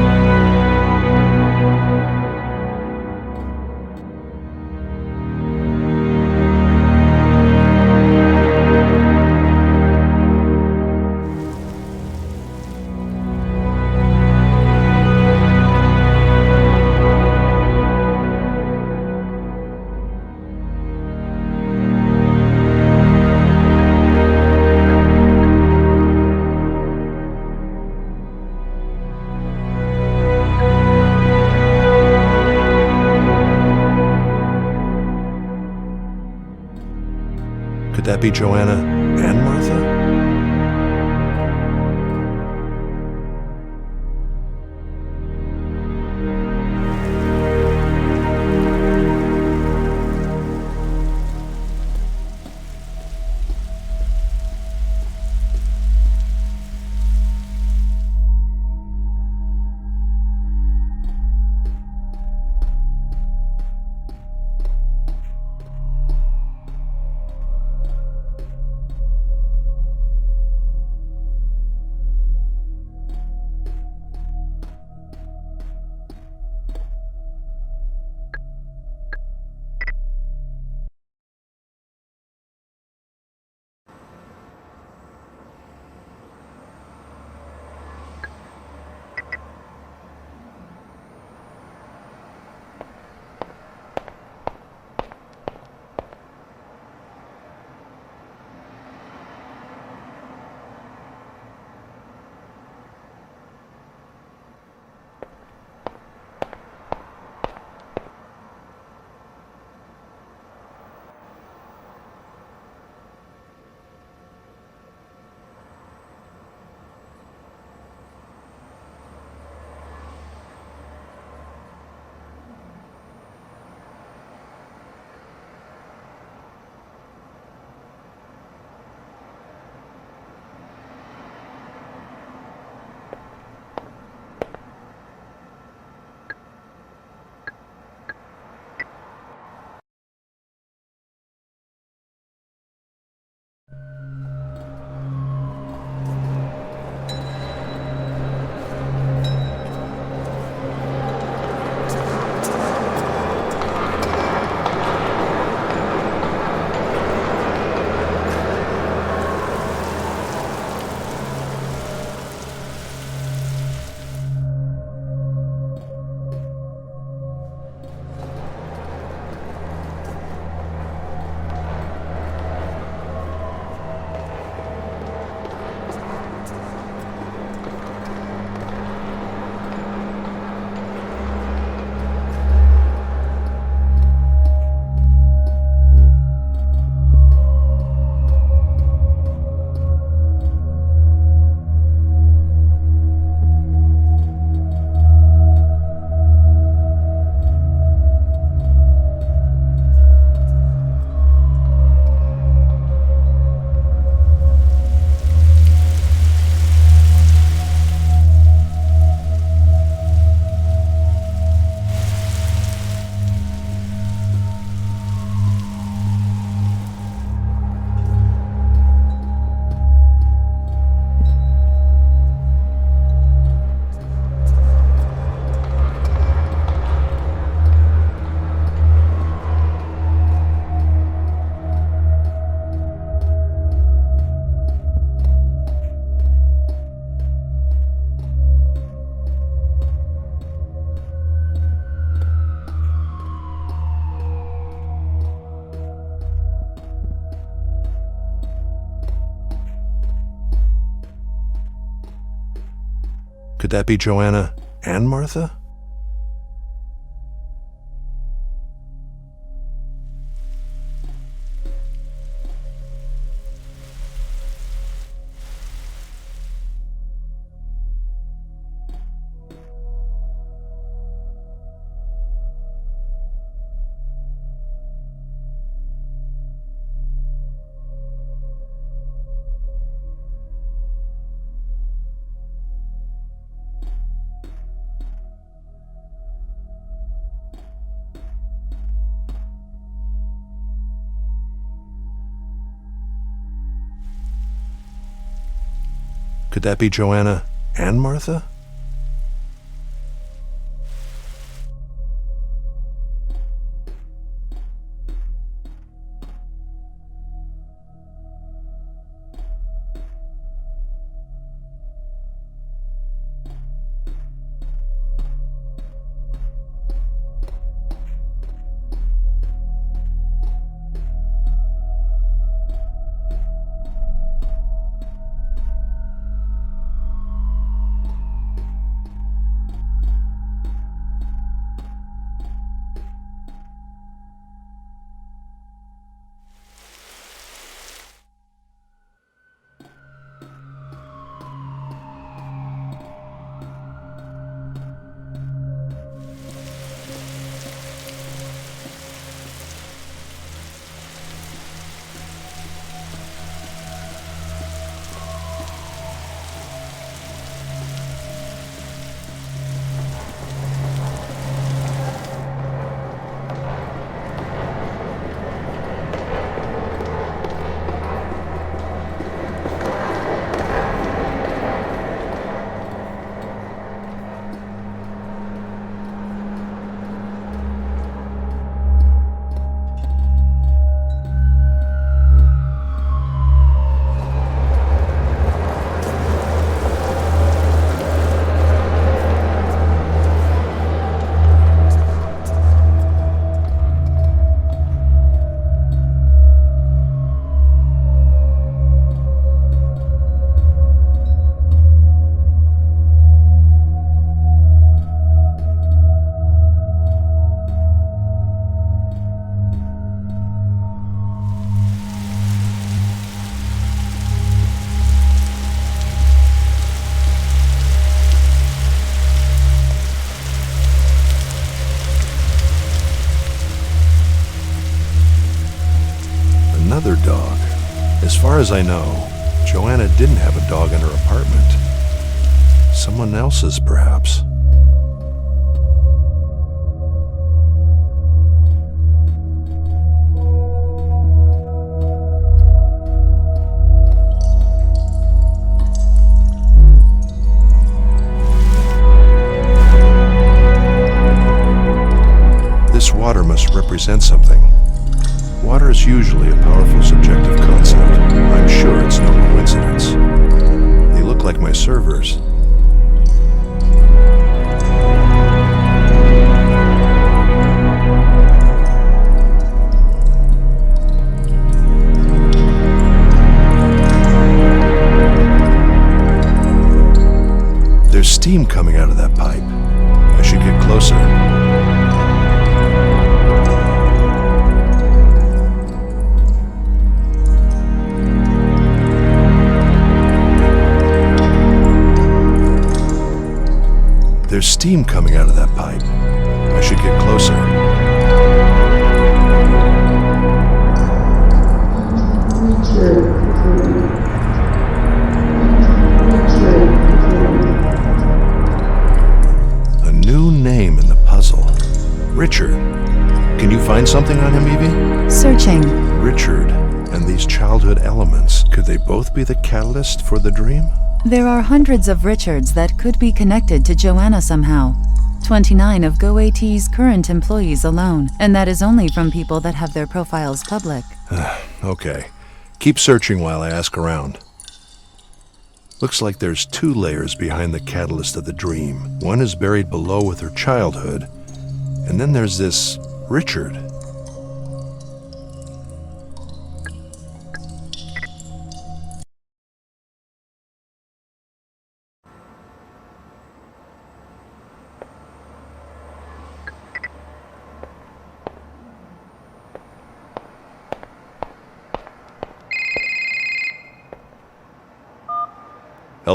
Could that be Joanna and Martha? that be Joanna and Martha? Could that be Joanna and Martha? Another dog. As far as I know, Joanna didn't have a dog in her apartment. Someone else's, perhaps. This water must represent something. Water is usually a powerful subjective concept. I'm sure it's no coincidence. They look like my servers. There's steam coming out of that pipe. I should get closer. There's steam coming out of that pipe. I should get closer. A new name in the puzzle. Richard. Can you find something on him, Evie? Searching. Richard and these childhood elements, could they both be the catalyst for the dream? There are hundreds of Richards that could be connected to Joanna somehow. 29 of GoAT's current employees alone, and that is only from people that have their profiles public. Okay. Keep searching while I ask around. Looks like there's 2 layers behind the catalyst of the dream. One is buried below with her childhood, and then there's this Richard.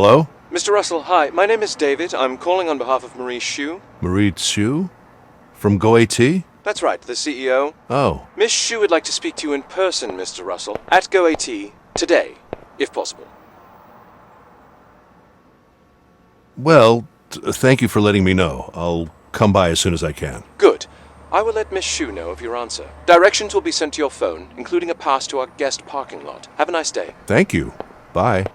Hello? Mr. Russell, hi. My name is David. I'm calling on behalf of Marie Xu. Marie Chu? From GoAT? That's right, the CEO. Oh, Miss Xu would like to speak to you in person, Mr. Russell, at GoAT today, if possible. well, thank you for letting me know. I'll come by as soon as I can. Good. I will let Miss Xu know of your answer. Directions will be sent to your phone, including a pass to our guest parking lot. Have a nice day. Thank you. Bye.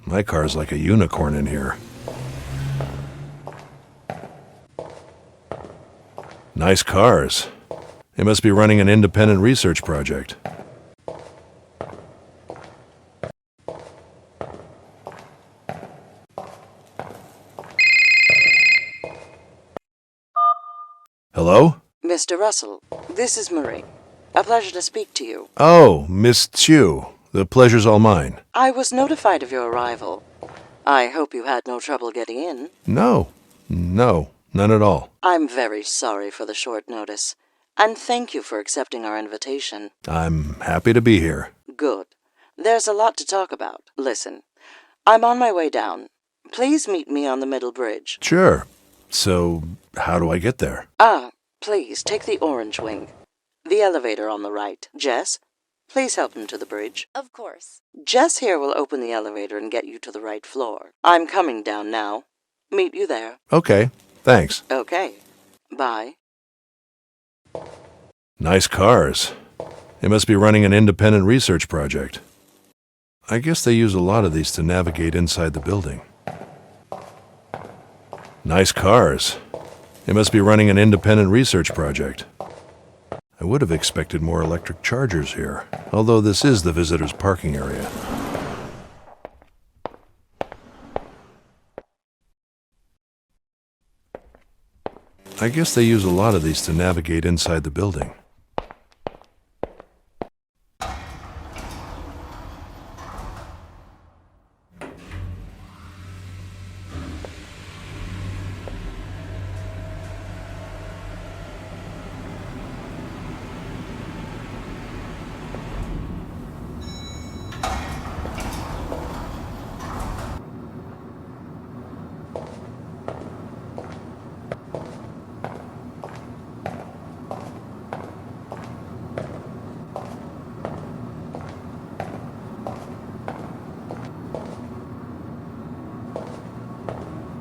My car's like a unicorn in here. Nice cars. They must be running an independent research project. Hello? Mr. Russell, this is Marie. A pleasure to speak to you. Oh, Miss Chu. The pleasure's all mine. I was notified of your arrival. I hope you had no trouble getting in. No, none at all. I'm very sorry for the short notice, and thank you for accepting our invitation. I'm happy to be here. Good. There's a lot to talk about. Listen, I'm on my way down. Please meet me on the middle bridge. Sure. So, how do I get there? Please take the orange wing. The elevator on the right. Jess, please help him to the bridge. Of course. Jess here will open the elevator and get you to the right floor. I'm coming down now. Meet you there. Okay, thanks. Okay. Bye. Nice cars. They must be running an independent research project. I guess they use a lot of these to navigate inside the building. Nice cars. They must be running an independent research project. I would have expected more electric chargers here, although this is the visitors' parking area. I guess they use a lot of these to navigate inside the building.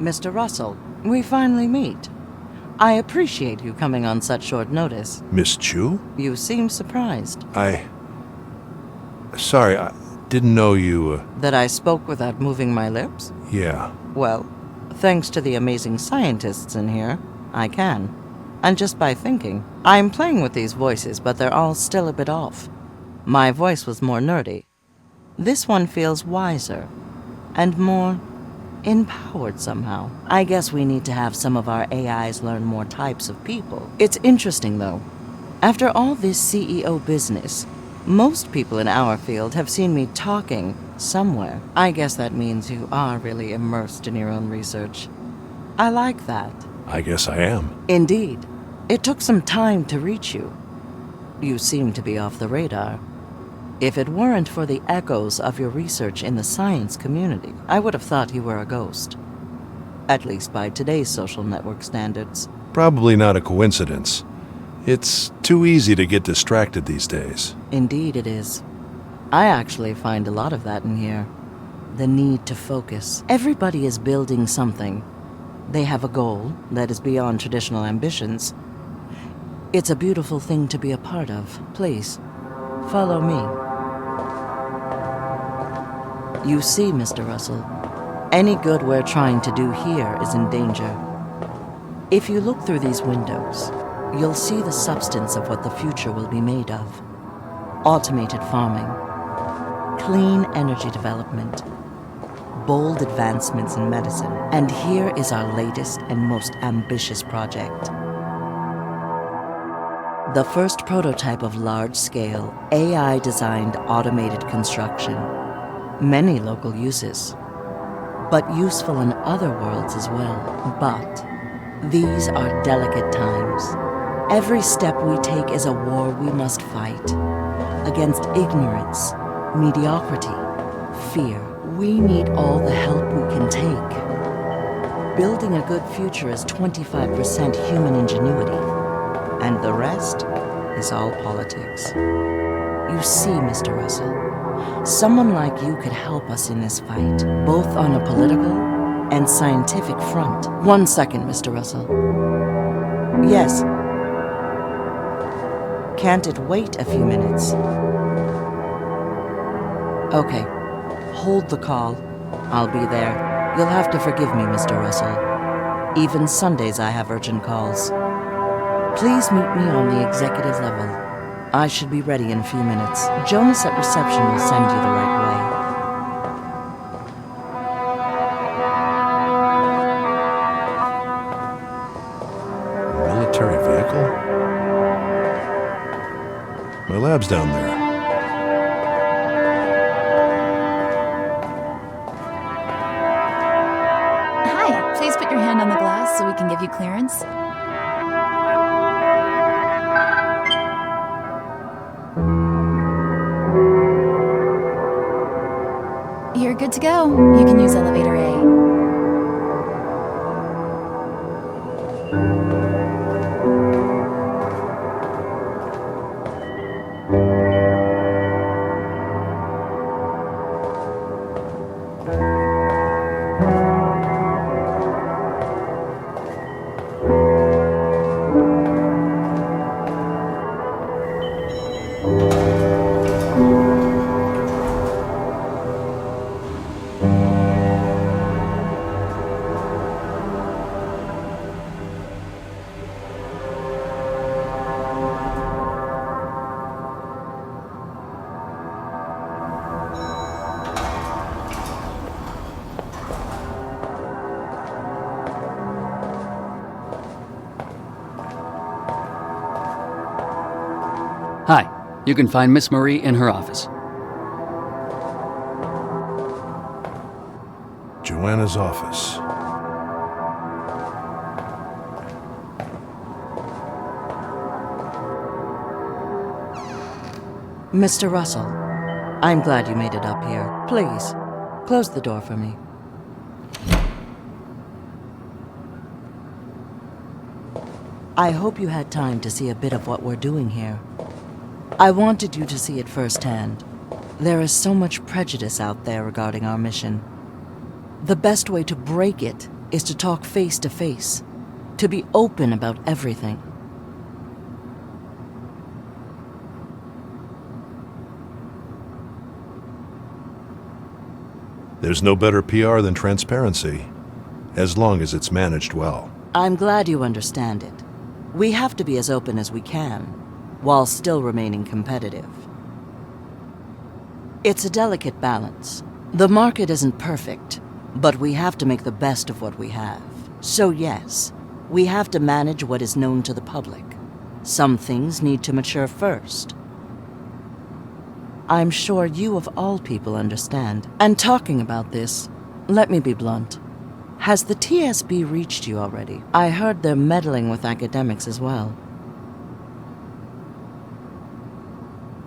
Mr. Russell, we finally meet. I appreciate you coming on such short notice. Miss Chu? You seem surprised. Sorry, I didn't know you, That I spoke without moving my lips? Yeah. Well, thanks to the amazing scientists in here, I can. And just by thinking. I'm playing with these voices, but they're all still a bit off. My voice was more nerdy. This one feels wiser. And more empowered somehow. I guess we need to have some of our AIs learn more types of people. It's interesting, though. After all this CEO business, most people in our field have seen me talking somewhere. I guess that means you are really immersed in your own research. I like that. I guess I am. Indeed. It took some time to reach you. You seem to be off the radar. If it weren't for the echoes of your research in the science community, I would have thought you were a ghost. At least by today's social network standards. Probably not a coincidence. It's too easy to get distracted these days. Indeed it is. I actually find a lot of that in here. The need to focus. Everybody is building something. They have a goal that is beyond traditional ambitions. It's a beautiful thing to be a part of. Please, follow me. You see, Mr. Russell, any good we're trying to do here is in danger. If you look through these windows, you'll see the substance of what the future will be made of. Automated farming, clean energy development, bold advancements in medicine. And here is our latest and most ambitious project. The first prototype of large-scale, AI-designed automated construction. Many local uses, but useful in other worlds as well. But these are delicate times. Every step we take is a war we must fight against ignorance, mediocrity, fear. We need all the help we can take. Building a good future is 25% human ingenuity, and the rest is all politics. You see, Mr. Russell, someone like you could help us in this fight, both on a political and scientific front. 1 second, Mr. Russell. Yes. Can't it wait a few minutes? Okay. Hold the call. I'll be there. You'll have to forgive me, Mr. Russell. Even Sundays I have urgent calls. Please meet me on the executive level. I should be ready in a few minutes. Jonas at reception will send you the right way. Military vehicle? My lab's down there. Hi, please put your hand on the glass so we can give you clearance. You're good to go. You can use elevator A. Hi, you can find Miss Marie in her office. Joanna's office. Mr. Russell, I'm glad you made it up here. Please, close the door for me. I hope you had time to see a bit of what we're doing here. I wanted you to see it firsthand. There is so much prejudice out there regarding our mission. The best way to break it is to talk face to face, to be open about everything. There's no better PR than transparency, as long as it's managed well. I'm glad you understand it. We have to be as open as we can, while still remaining competitive. It's a delicate balance. The market isn't perfect, but we have to make the best of what we have. So yes, we have to manage what is known to the public. Some things need to mature first. I'm sure you of all people understand. And talking about this, let me be blunt. Has the TSB reached you already? I heard they're meddling with academics as well.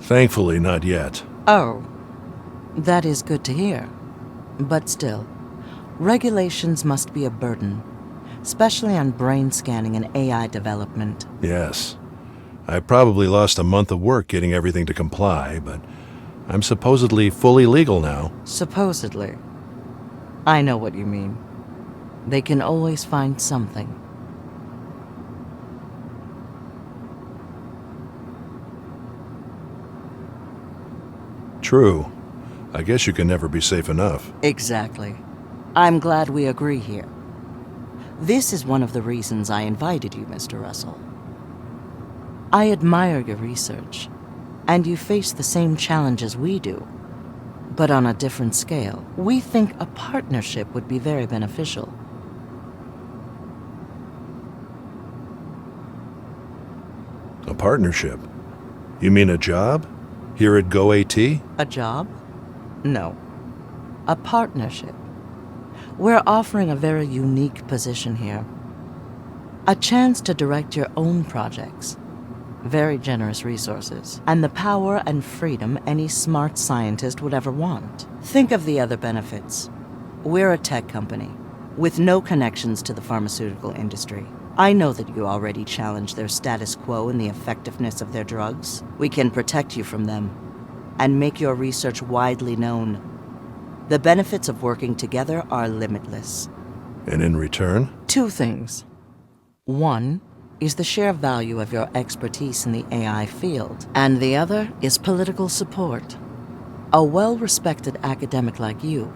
Thankfully, not yet. Oh, that is good to hear. But still, regulations must be a burden, especially on brain scanning and AI development. Yes. I probably lost a month of work getting everything to comply, but I'm supposedly fully legal now. Supposedly. I know what you mean. They can always find something. True. I guess you can never be safe enough. Exactly. I'm glad we agree here. This is one of the reasons I invited you, Mr. Russell. I admire your research, and you face the same challenges we do. but on a different scale. We think a partnership would be very beneficial. A partnership? You mean a job? Here at GoAT? A job? No. A partnership. We're offering a very unique position here. A chance to direct your own projects. Very generous resources. And the power and freedom any smart scientist would ever want. Think of the other benefits. We're a tech company with no connections to the pharmaceutical industry. I know that you already challenge their status quo in the effectiveness of their drugs. We can protect you from them and make your research widely known. The benefits of working together are limitless. And in return? 2 things. One is the sheer value of your expertise in the AI field, and the other is political support. A well-respected academic like you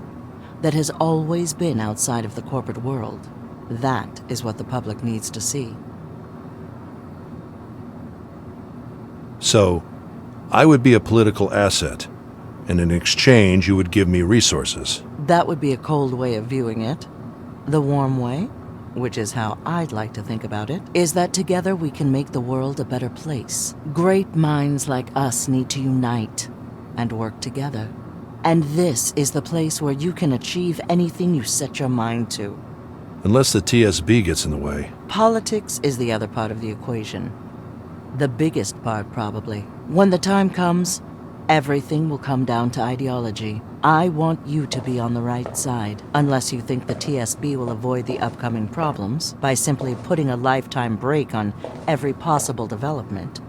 that has always been outside of the corporate world. That is what the public needs to see. So, I would be a political asset, and in exchange you would give me resources. That would be a cold way of viewing it. The warm way, which is how I'd like to think about it, is that together we can make the world a better place. Great minds like us need to unite and work together. And this is the place where you can achieve anything you set your mind to. Unless the TSB gets in the way. Politics is the other part of the equation. The biggest part, probably. When the time comes, everything will come down to ideology. I want you to be on the right side, unless you think the TSB will avoid the upcoming problems by simply putting a lifetime brake on every possible development.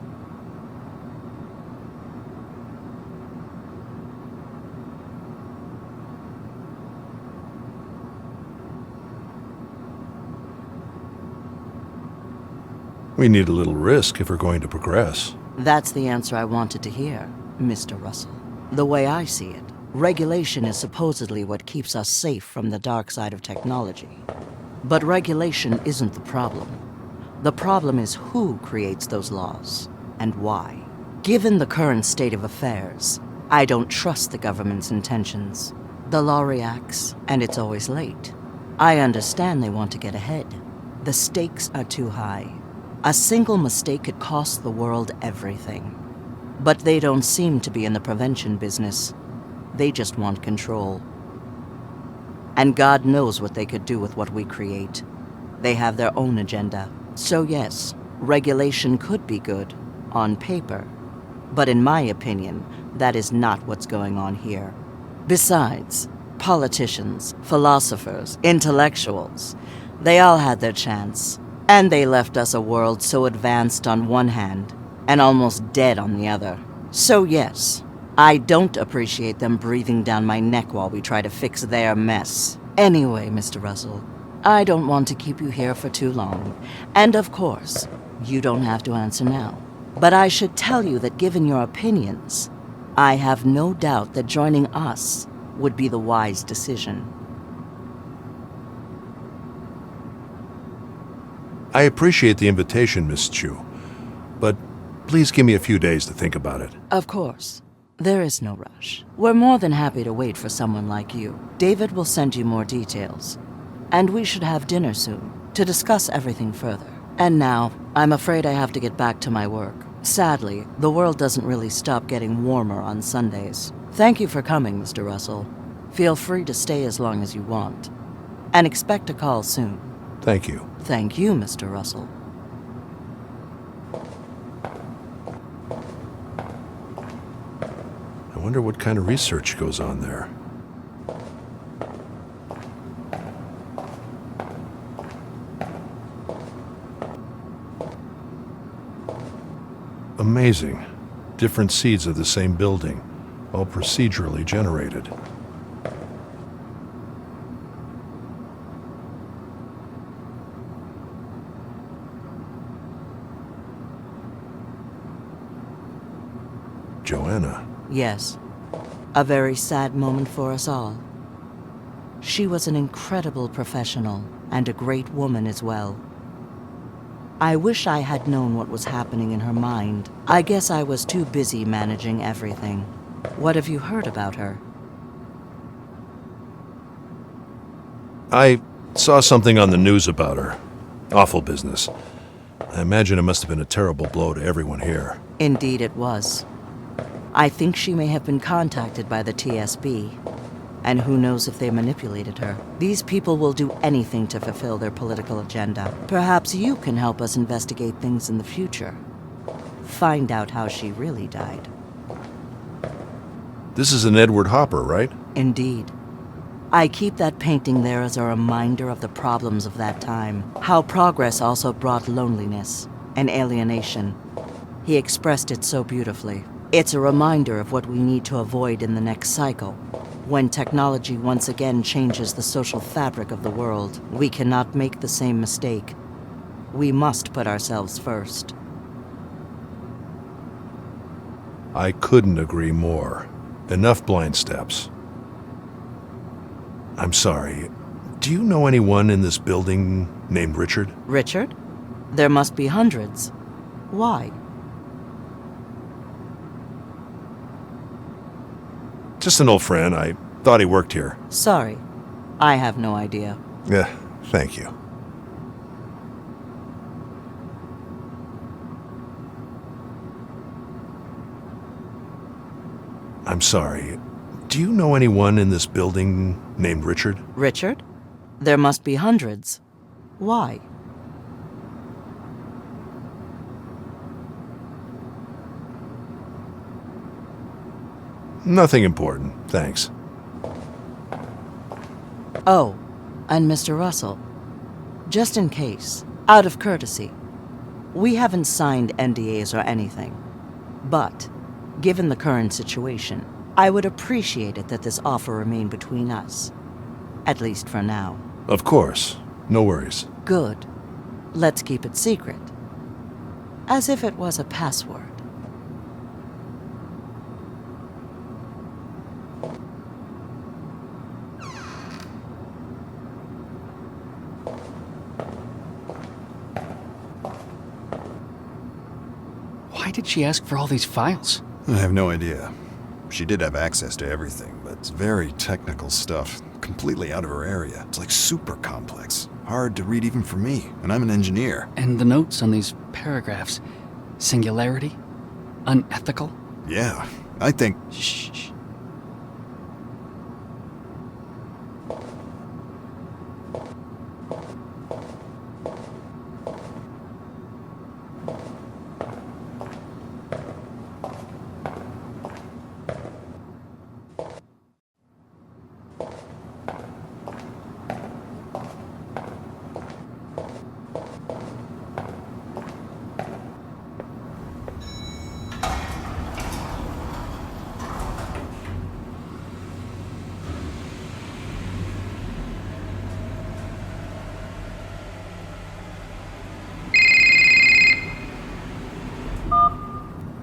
We need a little risk if we're going to progress. That's the answer I wanted to hear, Mr. Russell. The way I see it, regulation is supposedly what keeps us safe from the dark side of technology. But regulation isn't the problem. The problem is who creates those laws, and why. Given the current state of affairs, I don't trust the government's intentions. The law reacts, and it's always late. I understand they want to get ahead. The stakes are too high. A single mistake could cost the world everything. But they don't seem to be in the prevention business. They just want control. And God knows what they could do with what we create. They have their own agenda. So yes, regulation could be good, on paper. But in my opinion, that is not what's going on here. Besides, politicians, philosophers, intellectuals, they all had their chance. And they left us a world so advanced on one hand, and almost dead on the other. So yes, I don't appreciate them breathing down my neck while we try to fix their mess. Anyway, Mr. Russell, I don't want to keep you here for too long. And of course, you don't have to answer now. But I should tell you that given your opinions, I have no doubt that joining us would be the wise decision. I appreciate the invitation, Miss Chu, but please give me a few days to think about it. Of course. There is no rush. We're more than happy to wait for someone like you. David will send you more details. And we should have dinner soon to discuss everything further. And now, I'm afraid I have to get back to my work. Sadly, the world doesn't really stop getting warmer on Sundays. Thank you for coming, Mr. Russell. Feel free to stay as long as you want. And expect a call soon. Thank you. Thank you, Mr. Russell. I wonder what kind of research goes on there. Amazing. Different seeds of the same building, all procedurally generated. Joanna. Yes. A very sad moment for us all. She was an incredible professional and a great woman as well. I wish I had known what was happening in her mind. I guess I was too busy managing everything. What have you heard about her? I saw something on the news about her. Awful business. I imagine it must have been a terrible blow to everyone here. Indeed it was. I think she may have been contacted by the TSB. And who knows if they manipulated her. These people will do anything to fulfill their political agenda. Perhaps you can help us investigate things in the future. Find out how she really died. This is an Edward Hopper, right? Indeed. I keep that painting there as a reminder of the problems of that time. How progress also brought loneliness and alienation. He expressed it so beautifully. It's a reminder of what we need to avoid in the next cycle. When technology once again changes the social fabric of the world, we cannot make the same mistake. We must put ourselves first. I couldn't agree more. Enough blind steps. I'm sorry. Do you know anyone in this building named Richard? Richard? There must be hundreds. Why? Just an old friend. I thought he worked here. Sorry. I have no idea. Yeah, thank you. I'm sorry. Do you know anyone in this building named Richard? Richard? There must be hundreds. Why? Nothing important, thanks. Oh, and Mr. Russell. Just in case, out of courtesy, we haven't signed NDAs or anything. But, given the current situation, I would appreciate it that this offer remain between us. At least for now. Of course. No worries. Good. Let's keep it secret. As if it was a password. Why did she ask for all these files? I have no idea. She did have access to everything, but it's very technical stuff, completely out of her area. It's like super complex, hard to read even for me, and I'm an engineer. And the notes on these paragraphs. Singularity? Unethical? Yeah, I think... Shh.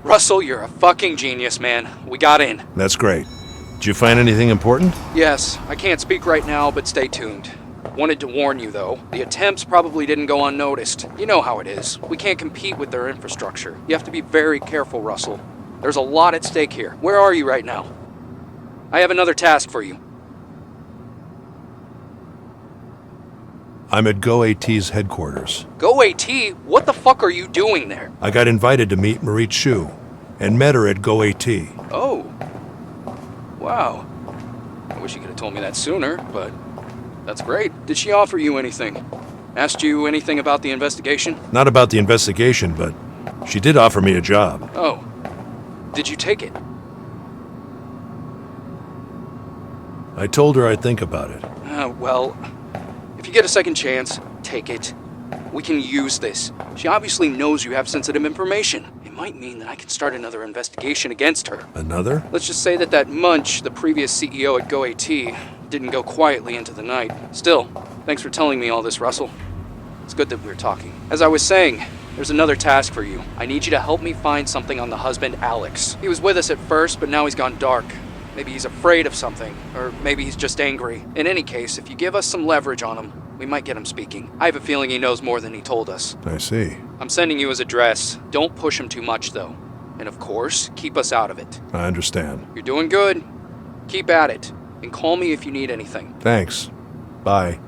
Russell, you're a fucking genius, man. We got in. That's great. Did you find anything important? Yes, I can't speak right now, but stay tuned. Wanted to warn you, though. The attempts probably didn't go unnoticed. You know how it is. We can't compete with their infrastructure. You have to be very careful, Russell. There's a lot at stake here. Where are you right now? I have another task for you. I'm at GoAT's headquarters. GoAT? What the fuck are you doing there? I got invited to meet Marie Chu, and met her at GoAT. Oh. Wow. I wish you could have told me that sooner, but that's great. Did she offer you anything? Asked you anything about the investigation? Not about the investigation, but she did offer me a job. Oh. Did you take it? I told her I'd think about it. Well, if you get a second chance, take it. We can use this. She obviously knows you have sensitive information. It might mean that I can start another investigation against her. Another? Let's just say that Munch, the previous CEO at GoAT, didn't go quietly into the night. Still, thanks for telling me all this, Russell. It's good that we're talking. As I was saying, there's another task for you. I need you to help me find something on the husband, Alex. He was with us at first, but now he's gone dark. Maybe he's afraid of something, or maybe he's just angry. In any case, if you give us some leverage on him, we might get him speaking. I have a feeling he knows more than he told us. I see. I'm sending you his address. Don't push him too much, though. And of course, keep us out of it. I understand. You're doing good. Keep at it. And call me if you need anything. Thanks. Bye.